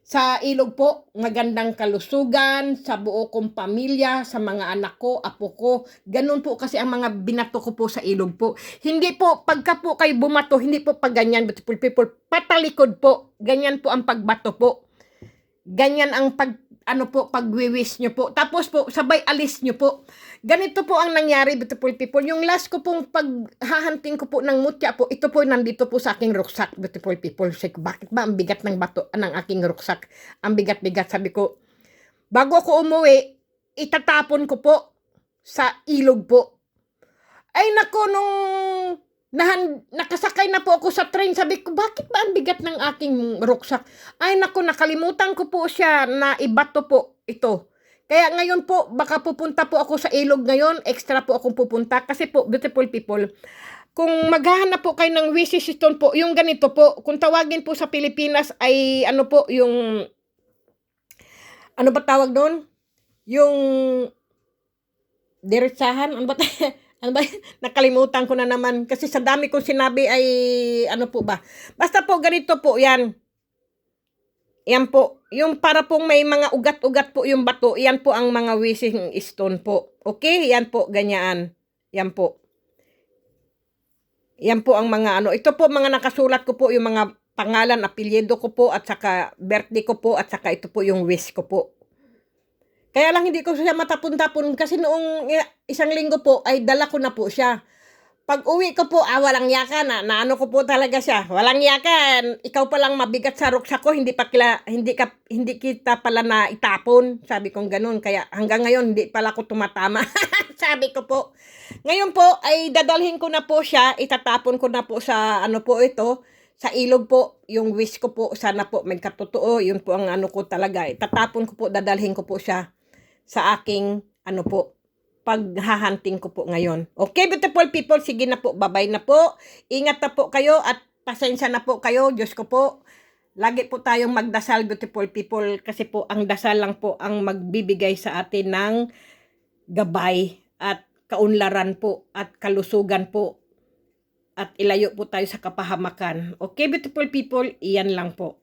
sa ilog po, magandang kalusugan, sa buo kong pamilya, sa mga anak ko, apo ko. Ganun po kasi ang mga binato ko po sa ilog po. Hindi po, pagka po kayo bumato, hindi po pag ganyan, beautiful people, patalikod po. Ganyan po ang pagbato po. Ganyan ang pag-wish nyo po. Tapos po, sabay alis nyo po. Ganito po ang nangyari, beautiful people. Yung last ko pong paghahanting ko po ng mutya po, ito po nandito po sa aking ruksak, beautiful people. Sabi ko, bakit ba ang bigat ng bato ng aking ruksak? Ang bigat-bigat. Sabi ko, bago ako umuwi, itatapon ko po sa ilog po. Ay nako, nung nakasakay na po ako sa train, sabi ko, bakit ba ang bigat ng aking ruksak? Ay nako, nakalimutan ko po siya na ibato po ito. Kaya ngayon po, baka pupunta po ako sa ilog ngayon, extra po akong pupunta. Kasi po, beautiful people, kung maghahanap po kayo ng wishes stone po, yung ganito po, kung tawagin po sa Pilipinas ay ano po, yung, ano ba tawag doon? Yung diretsahan, ano ba, ano ba, nakalimutan ko na naman, kasi sa dami kong sinabi ay, ano po ba, basta po ganito po yan. Yan po, yung para pong may mga ugat-ugat po yung bato, yan po ang mga wishing stone po. Okay, yan po, ganyan. Yan po. Yan po ang mga ano. Ito po mga nakasulat ko po yung mga pangalan, apelyido ko po at saka birthday ko po at saka ito po yung wish ko po. Kaya lang hindi ko siya matapon-tapon kasi noong isang linggo po ay dala ko na po siya. Pag uwi ko po, walang yakan na ano ko po talaga siya. Walang yakan. Ikaw pa lang mabigat sa ruksa ko, hindi kita pala na itapon. Sabi kong ganun. Kaya hanggang ngayon hindi pala ako tumatama. Sabi ko po. Ngayon po ay dadalhin ko na po siya, itatapon ko na po sa ano po ito, sa ilog po, yung wish ko po, sana po may katotoo, yun po ang ano ko talaga. Itatapon ko po, dadalhin ko po siya sa aking ano po, paghahunting ko po ngayon. Okay, beautiful people, sige na po, bye-bye na po. Ingat na po kayo at pasensya na po kayo, Diyos ko po. Lagi po tayong magdasal, beautiful people, kasi po ang dasal lang po ang magbibigay sa atin ng gabay at kaunlaran po at kalusugan po at ilayo po tayo sa kapahamakan. Okay, beautiful people, iyan lang po.